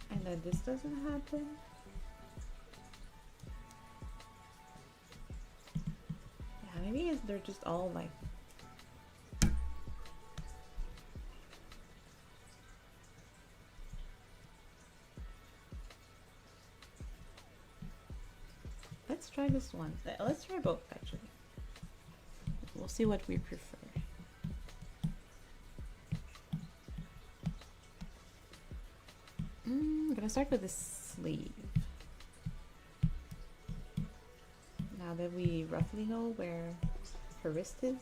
And then this doesn't happen? Yeah, maybe they're just all like... Let's try this one. Let's try both, actually. We'll see what we prefer. I'm gonna start with the sleeve. Now that we roughly know where her wrist is.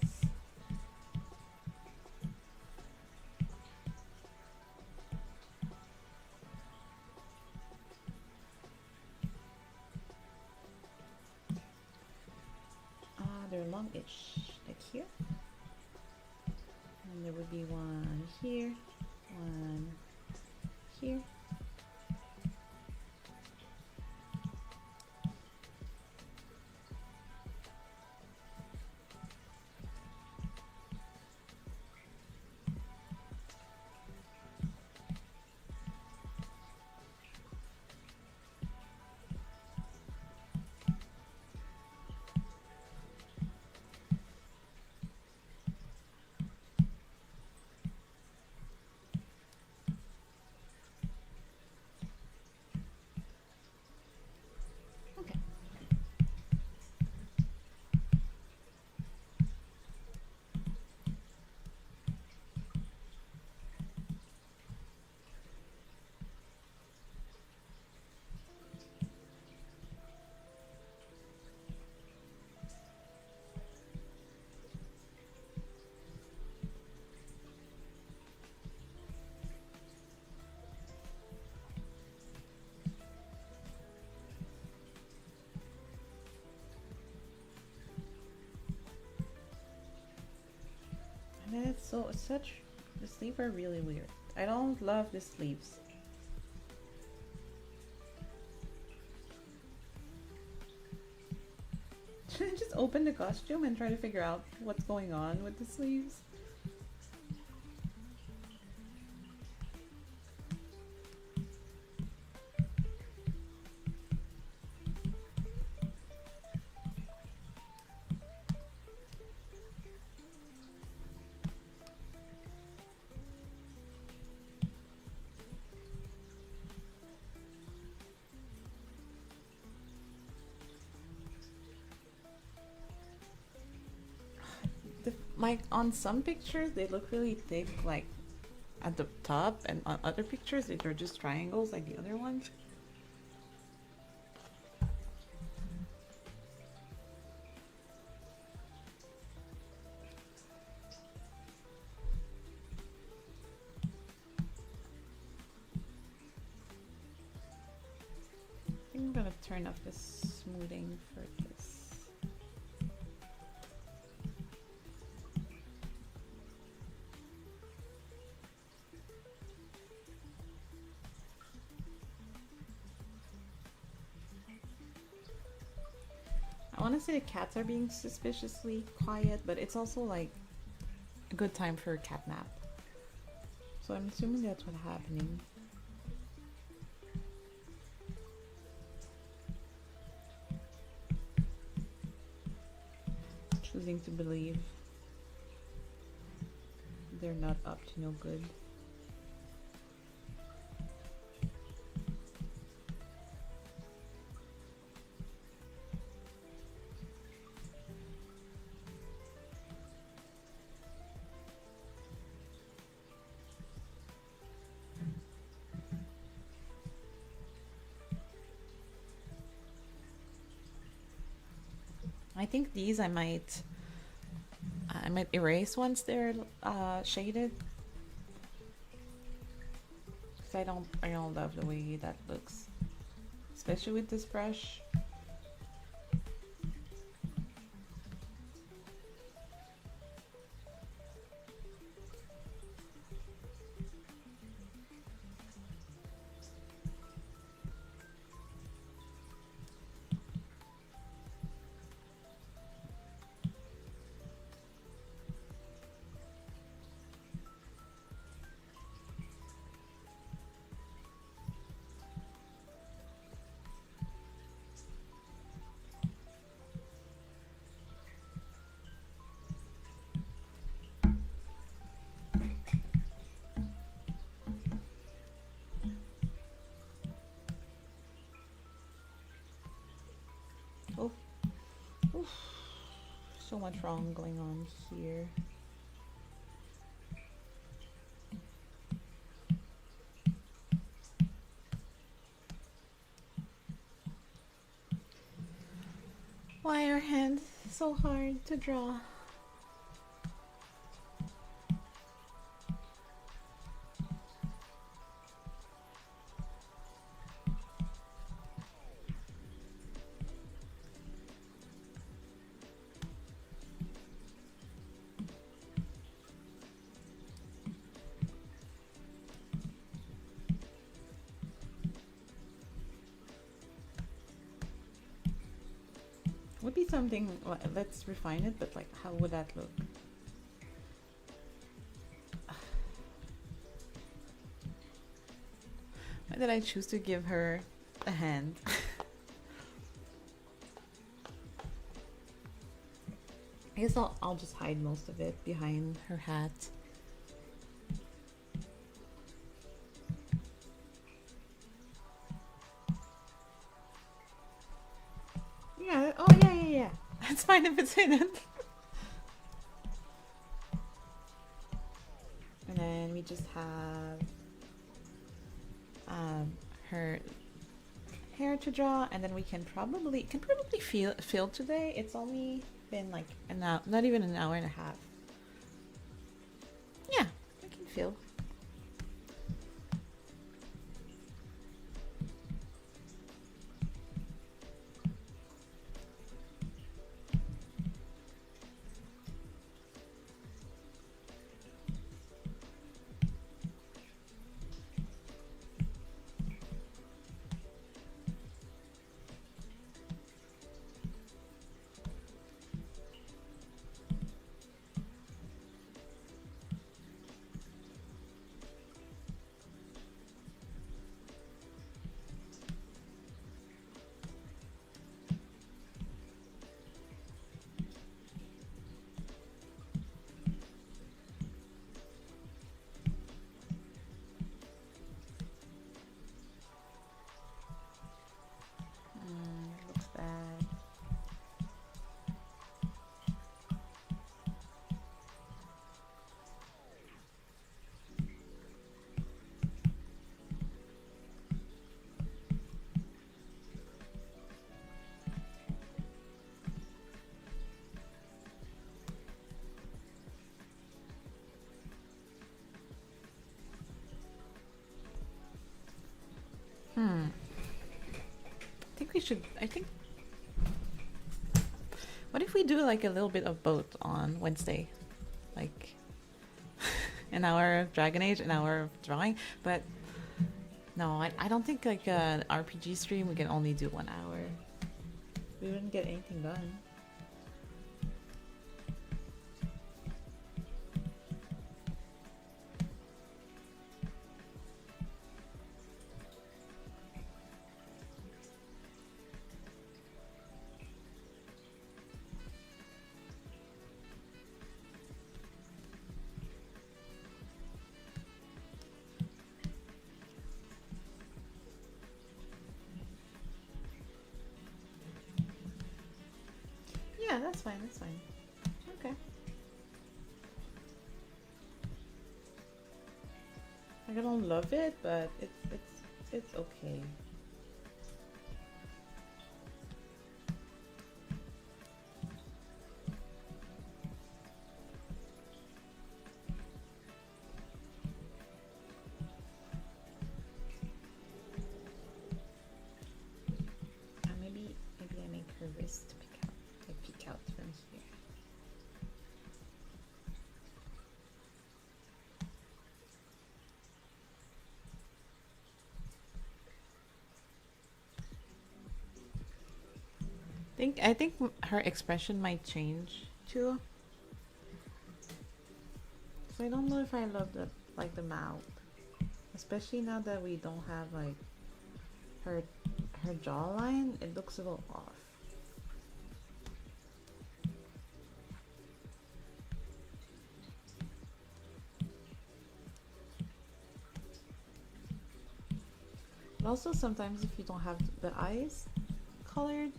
They're longish, like here. And there would be one here, one here. so such. The sleeves are really weird. I don't love the sleeves. Should I just open the costume and try to figure out what's going on with the sleeves? On some pictures they look really thick, like at the top, and on other pictures they're just triangles like the other ones. I think I'm gonna turn off the smoothing for this. I want to say the cats are being suspiciously quiet, but it's also like a good time for a cat nap. So I'm assuming that's what's happening. Choosing to believe they're not up to no good. I think these I might erase once they're shaded, because I don't love the way that looks, especially with this brush. Oh, oof. So much wrong going on here. Why are hands so hard to draw? Would be something, let's refine it, but like, how would that look? Why did I choose to give her a hand? I guess I'll just hide most of it behind her hat. Yeah, oh yeah. It's fine if it's hidden. And then we just have her hair to draw, and then we can probably fill today. It's only been like an hour, not even an hour and a half. Yeah, I can fill. think we should. I think. What if we do like a little bit of both on Wednesday, like an hour of Dragon Age, an hour of drawing? But no, I don't think like an RPG stream we can only do 1 hour. We wouldn't get anything done. Yeah, that's fine. That's fine. Okay. Like, I don't love it, but it's okay. Maybe I make her wrist peek out from here. I think her expression might change too. So I don't know if I love the mouth, especially now that we don't have like her jawline. It looks a little off. But also sometimes if you don't have the eyes colored,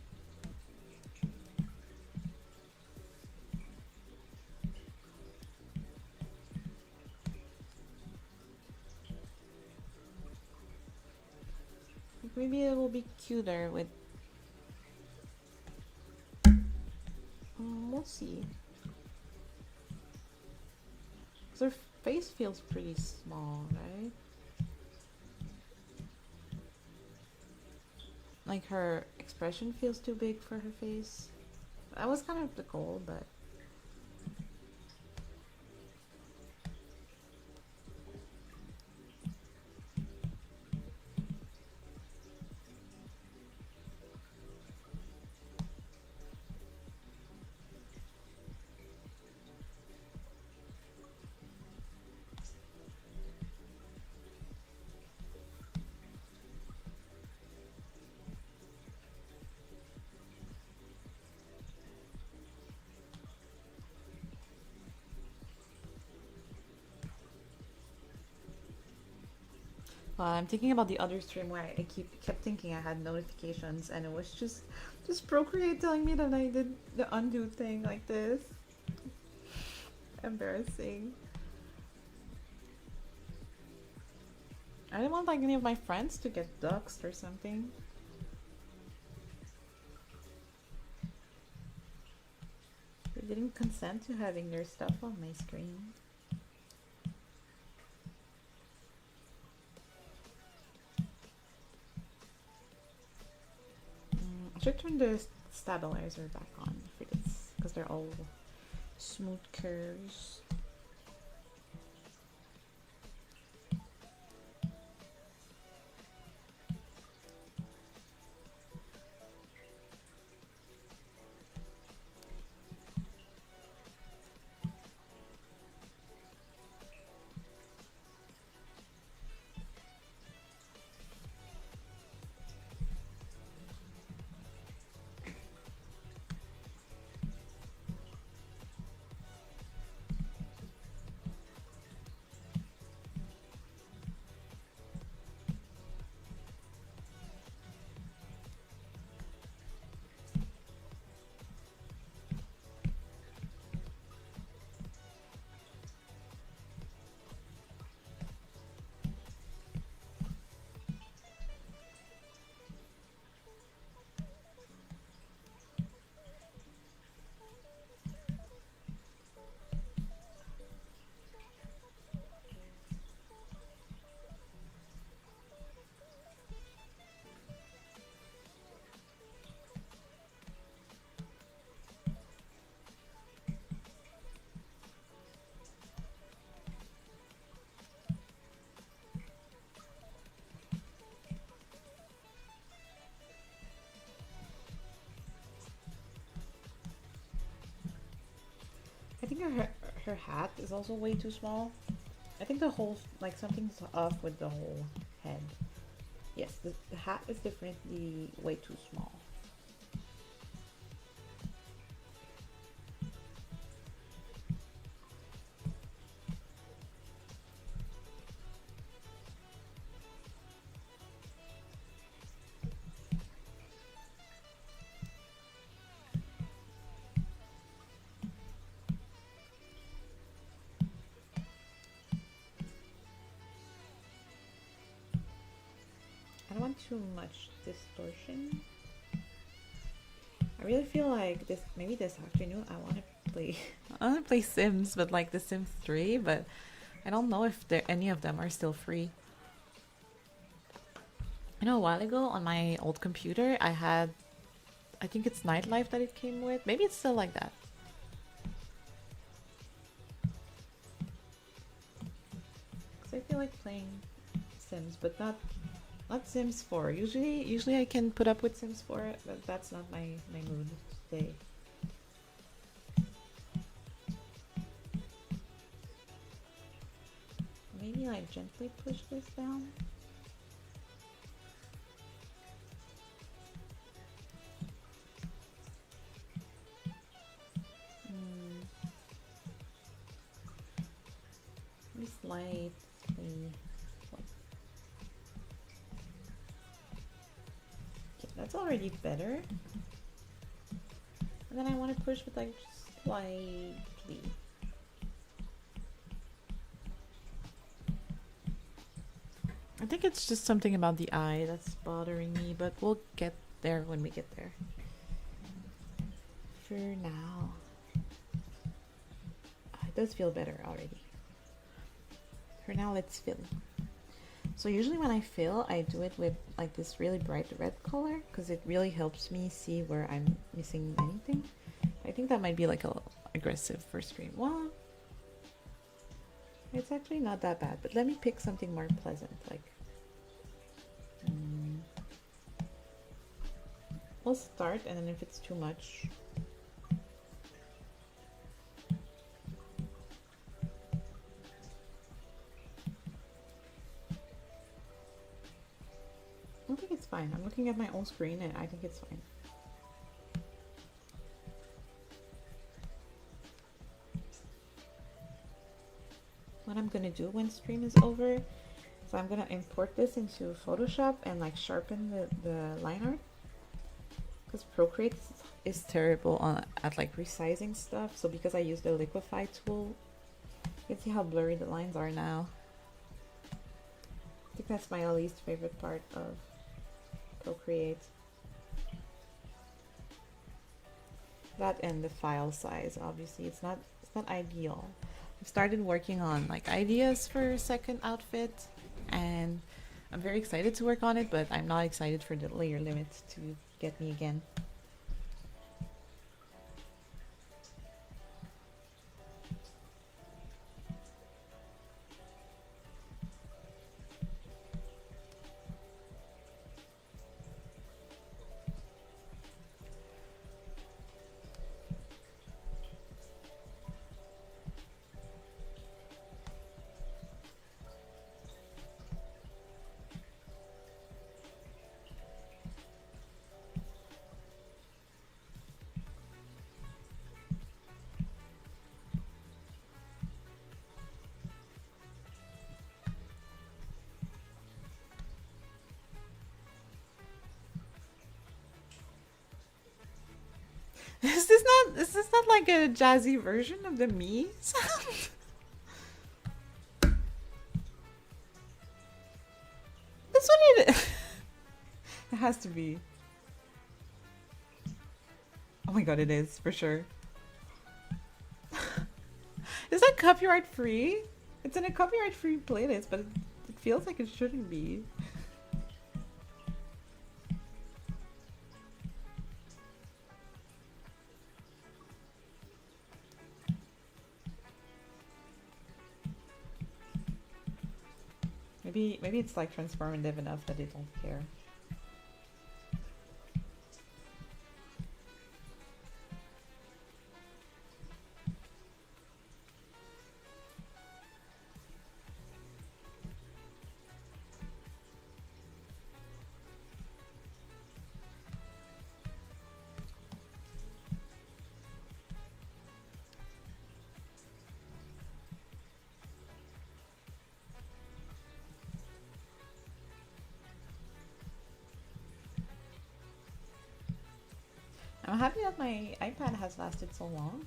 maybe it will be cuter with. We'll see. Her face feels pretty small, right? Like her expression feels too big for her face. That was kind of the goal, but I'm thinking about the other stream where I kept thinking I had notifications, and it was just Procreate telling me that I did the undo thing like this. Embarrassing. I didn't want like any of my friends to get doxxed or something. They didn't consent to having their stuff on my screen. I should turn the stabilizer back on for this, because they're all smooth curves. I think her hat is also way too small. I think the whole, like, something's off with the whole head. Yes, the hat is definitely way too small. I don't want too much distortion. I really feel like maybe this afternoon I want to play I want to play Sims, but like the Sims 3, but I don't know if any of them are still free. You know, a while ago on my old computer I had, I think it's Nightlife that it came with. Maybe it's still like that. Cuz I feel like playing Sims, but not Sims 4. Usually I can put up with Sims 4, but that's not my mood today. Maybe I gently push this down. Maybe slightly. That's already better. And then I want to push with like slightly. I think it's just something about the eye that's bothering me, but we'll get there when we get there. For now, it does feel better already. For now, let's fill. So usually when I fill, I do it with like this really bright red color because it really helps me see where I'm missing anything. I think that might be like a aggressive for stream. Well, it's actually not that bad, but let me pick something more pleasant. Like, we'll start, and then if it's too much, I think it's fine. I'm looking at my own screen and I think it's fine. What I'm gonna do when stream is over, so I'm gonna import this into Photoshop and like sharpen the line art. Because Procreate is terrible at like resizing stuff. So because I use the liquify tool, you can see how blurry the lines are now. I think that's my least favorite part of Procreate. That and the file size, obviously it's not ideal. I've started working on like ideas for a second outfit, and I'm very excited to work on it, but I'm not excited for the layer limit to get me again. Is this not like a jazzy version of the me sound? That's what it is. It has to be. Oh my god, it is, for sure. Is that copyright free? It's in a copyright free playlist, but it feels like it shouldn't be. Maybe it's like transformative enough that they don't care. I'm happy that my iPad has lasted so long.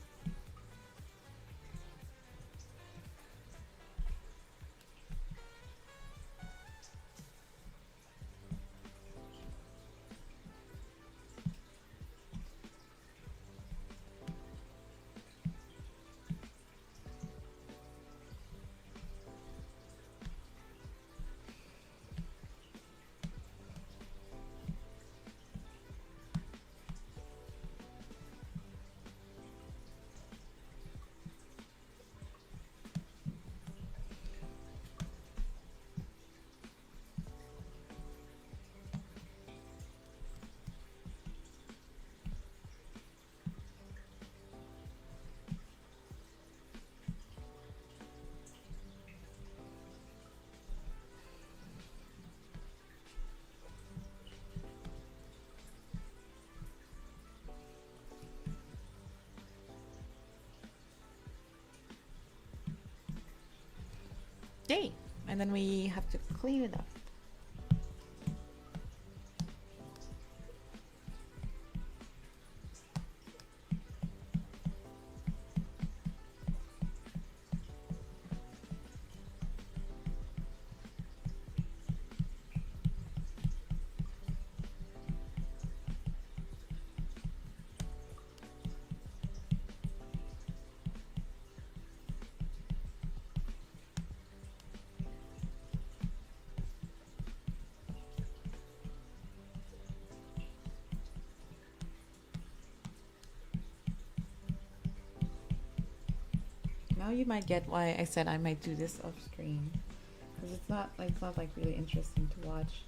Yay! And then we have to clean it up. Now you might get why I said I might do this off screen, because it's not like really interesting to watch.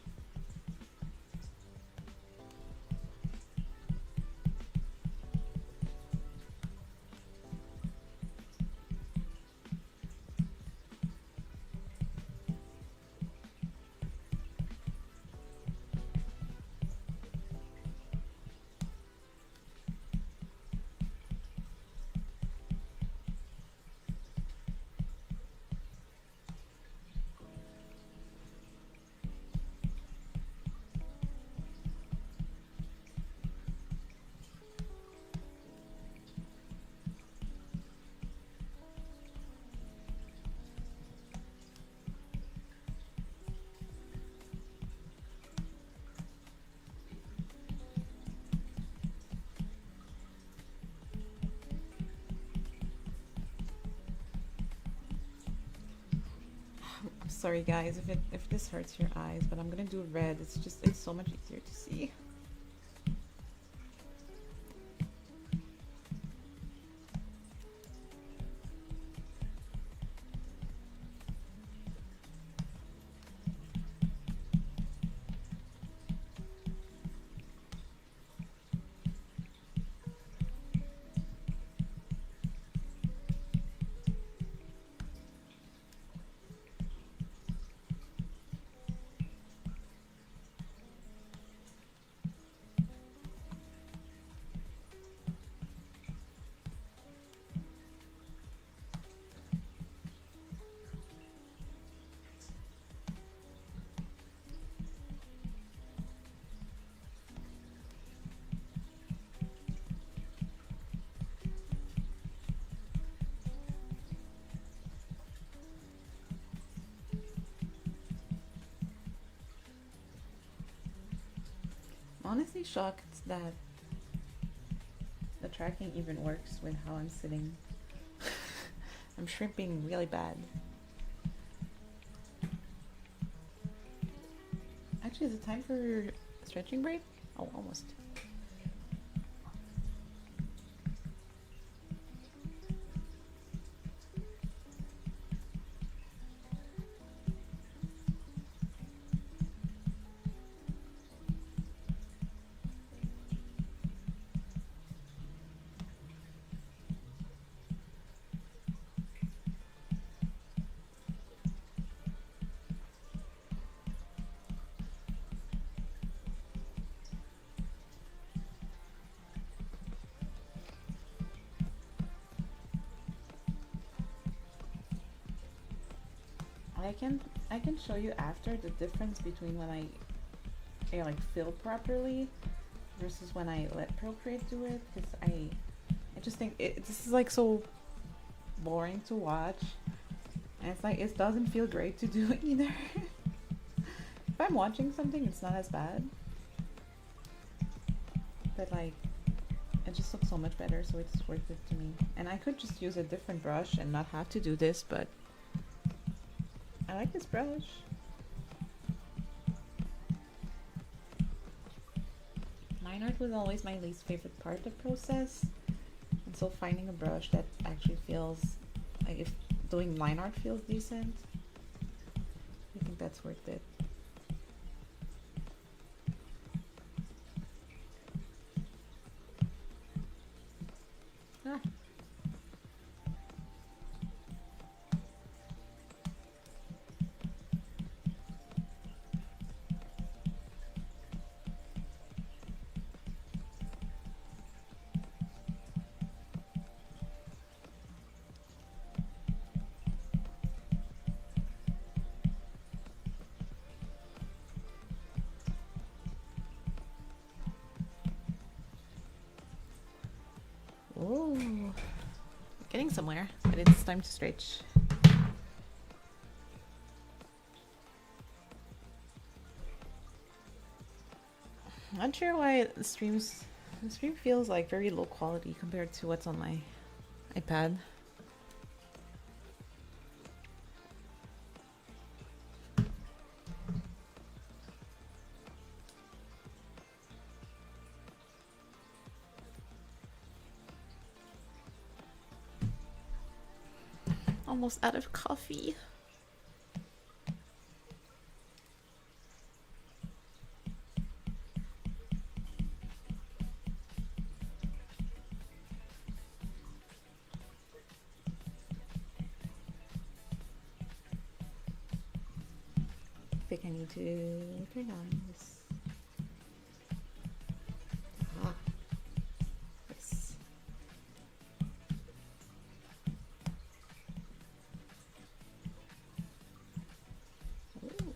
Sorry guys if this hurts your eyes, but I'm gonna do red. It's so much easier to see. Honestly shocked that the tracking even works with how I'm sitting. I'm shrimping really bad. Actually, is it time for stretching break? Oh, almost. I can show you after the difference between when I like feel properly versus when I let Procreate do it, because I just think this is like so boring to watch, and it's like it doesn't feel great to do either. If I'm watching something, it's not as bad, but like it just looks so much better, so it's worth it to me. And I could just use a different brush and not have to do this, but I like this brush. Line art was always my least favorite part of the process, and so finding a brush that actually feels like, if doing line art feels decent, I think that's worth it. Ah. Ooh, getting somewhere, but it's time to stretch. Not sure why the stream feels like very low quality compared to what's on my iPad. Almost out of coffee. I think I need to turn on this. Ah, yes. Ooh.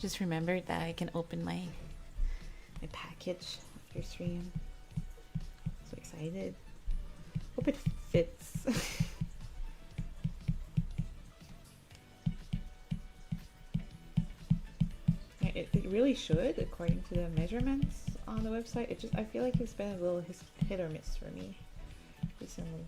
Just remembered that I can open my package after stream. So excited. Hope it fits. Yeah, it really should, according to the measurements on the website. I feel like it's been a little hit or miss for me recently.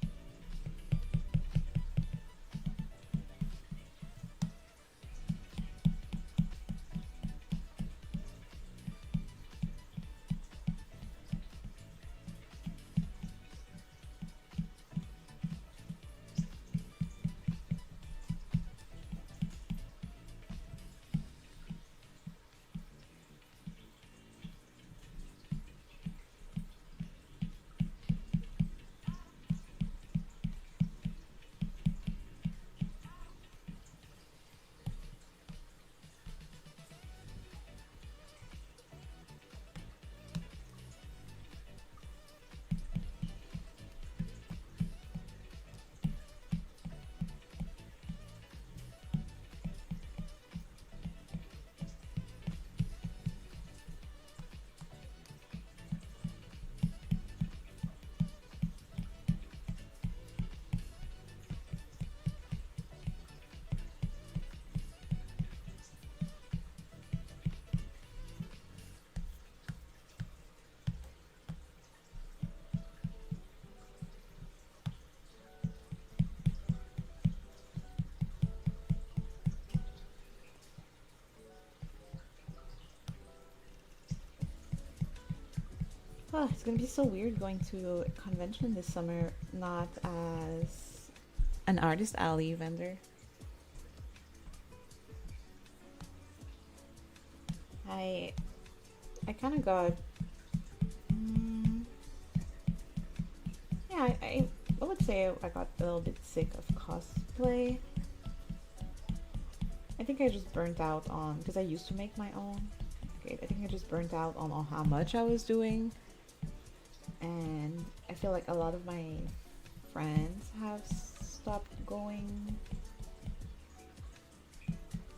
Oh, it's gonna be so weird going to a convention this summer, not as an artist alley vendor. I I kind of got mm, yeah I would say I got a little bit sick of cosplay. I think I just burnt out on because I used to make my own. Okay, I think I just burnt out on how much I was doing, and I feel like a lot of my friends have stopped going,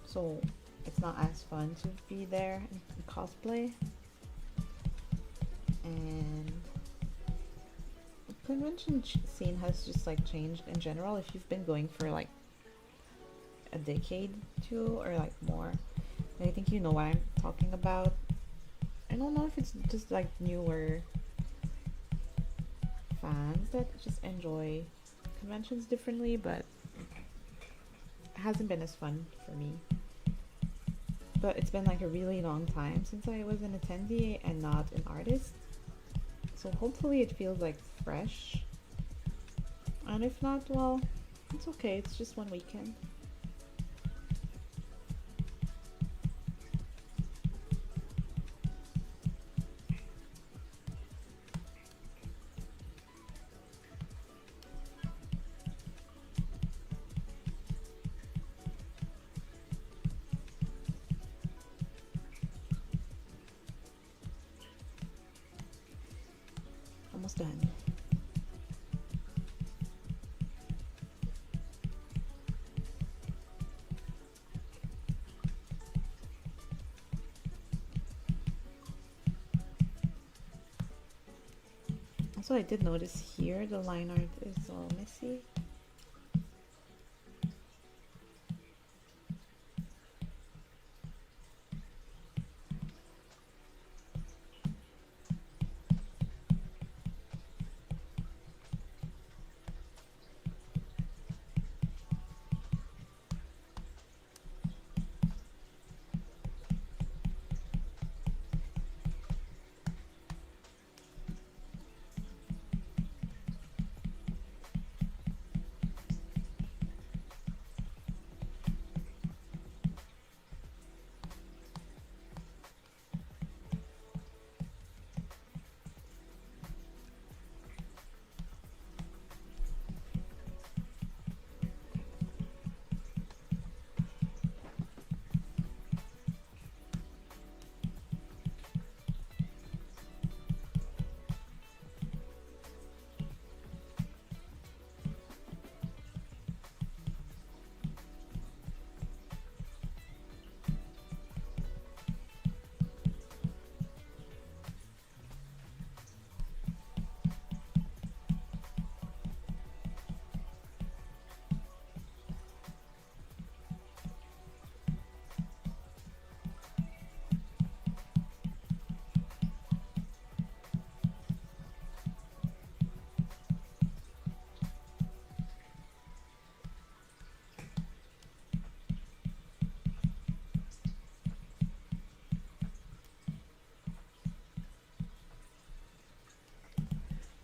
so it's not as fun to be there and cosplay. And the convention scene has just like changed in general. If you've been going for like a decade too or like more, I think you know what I'm talking about. I don't know if it's just like newer fans that just enjoy conventions differently, but it hasn't been as fun for me. But it's been like a really long time since I was an attendee and not an artist, so hopefully it feels like fresh. And if not, well, it's okay, it's just one weekend. Almost done. Also, I did notice here the line art is all messy.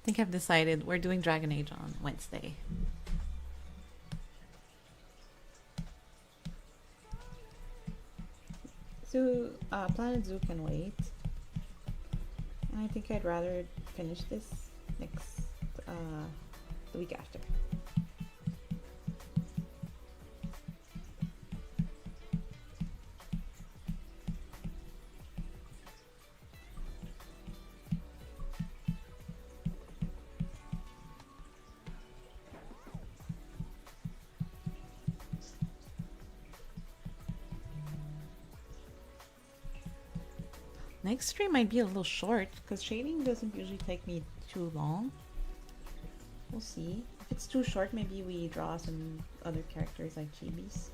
I think I've decided we're doing Dragon Age on Wednesday. So, Planet Zoo can wait. And I think I'd rather finish this next, the week after. Next stream might be a little short because shading doesn't usually take me too long. We'll see. If it's too short, maybe we draw some other characters like chibis.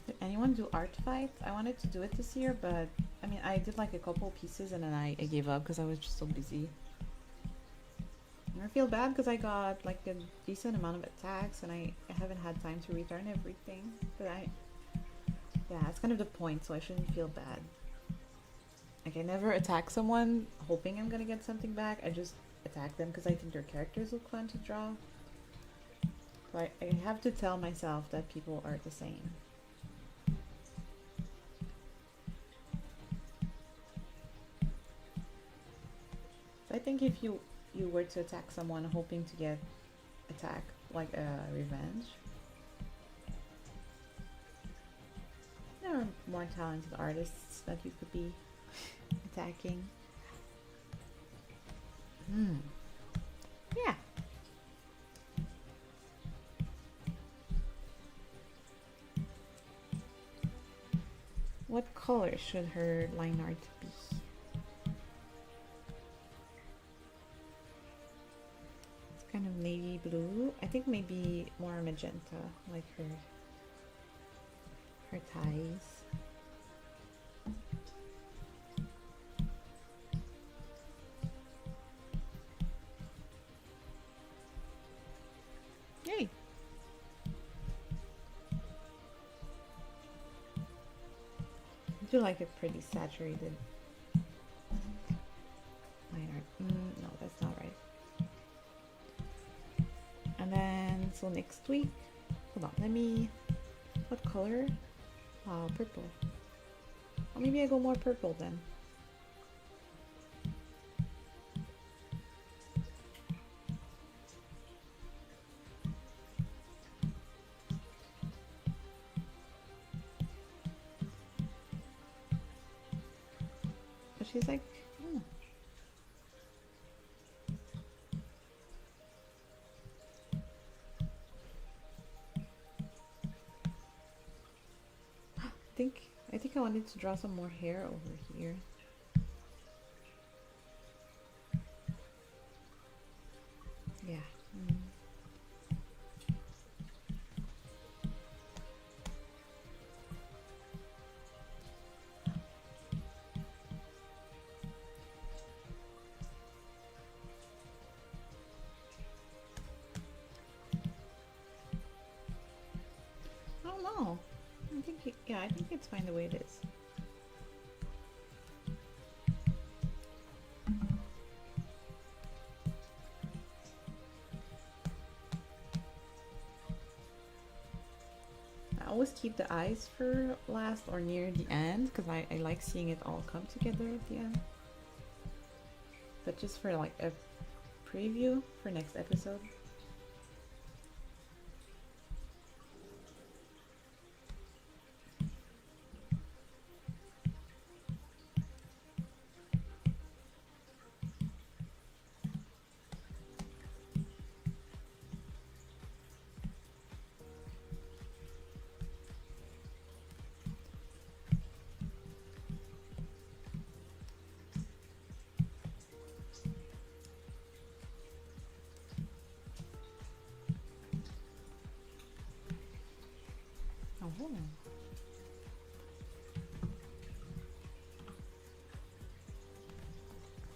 Did anyone do art fight? I wanted to do it this year, but I mean, I did like a couple pieces and then I gave up because I was just so busy. And I feel bad because I got like a decent amount of attacks and I haven't had time to return everything. But yeah, that's kind of the point, so I shouldn't feel bad. Like I never attack someone hoping I'm gonna get something back. I just attack them because I think their characters look fun to draw. So I have to tell myself that people are the same. So I think if you were to attack someone hoping to get attack, like revenge, there are more talented artists that you could be attacking. Yeah. What color should her line art be? It's kind of navy blue. I think maybe more magenta, like her ties. Yay! I do like a pretty saturated line art. No, that's not right. And then, so next week, hold on, what color? Purple. Or maybe I go more purple then. But she's like, I think I wanted to draw some more hair over here. Yeah. I don't know. I think it's fine the way it is. I always keep the eyes for last or near the end because I like seeing it all come together at the end. But just for like a preview for next episode.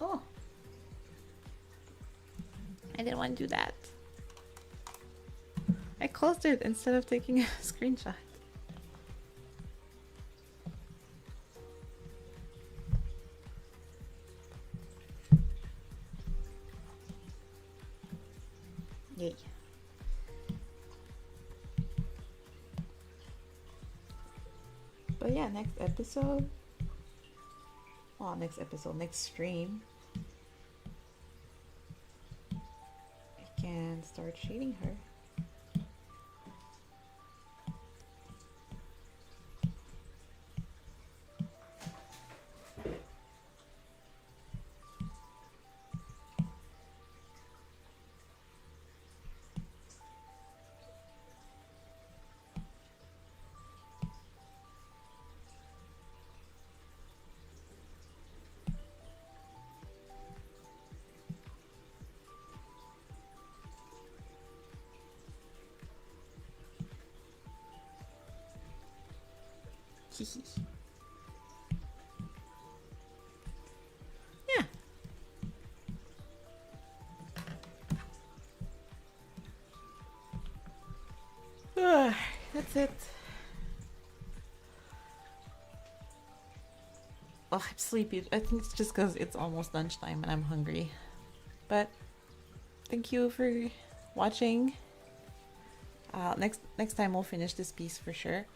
Oh. Oh. I didn't want to do that. I closed it instead of taking a screenshot. Yay. But yeah, next stream, I can start shading her. that's it. Oh, I'm sleepy. I think it's just because it's almost lunchtime and I'm hungry. But thank you for watching. Next time we'll finish this piece for sure.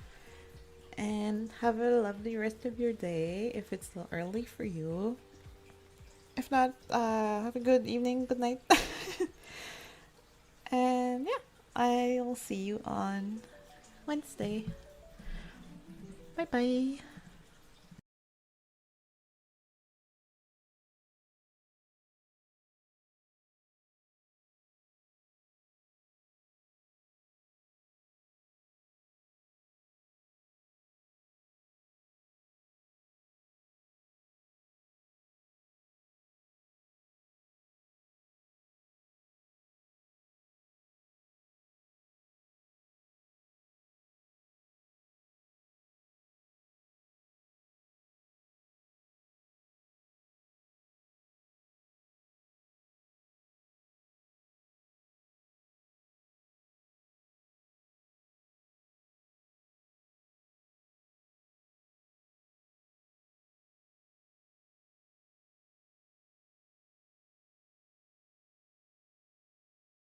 And have a lovely rest of your day if it's still early for you. If not, have a good evening, good night. And yeah, I'll see you on Wednesday. Bye bye.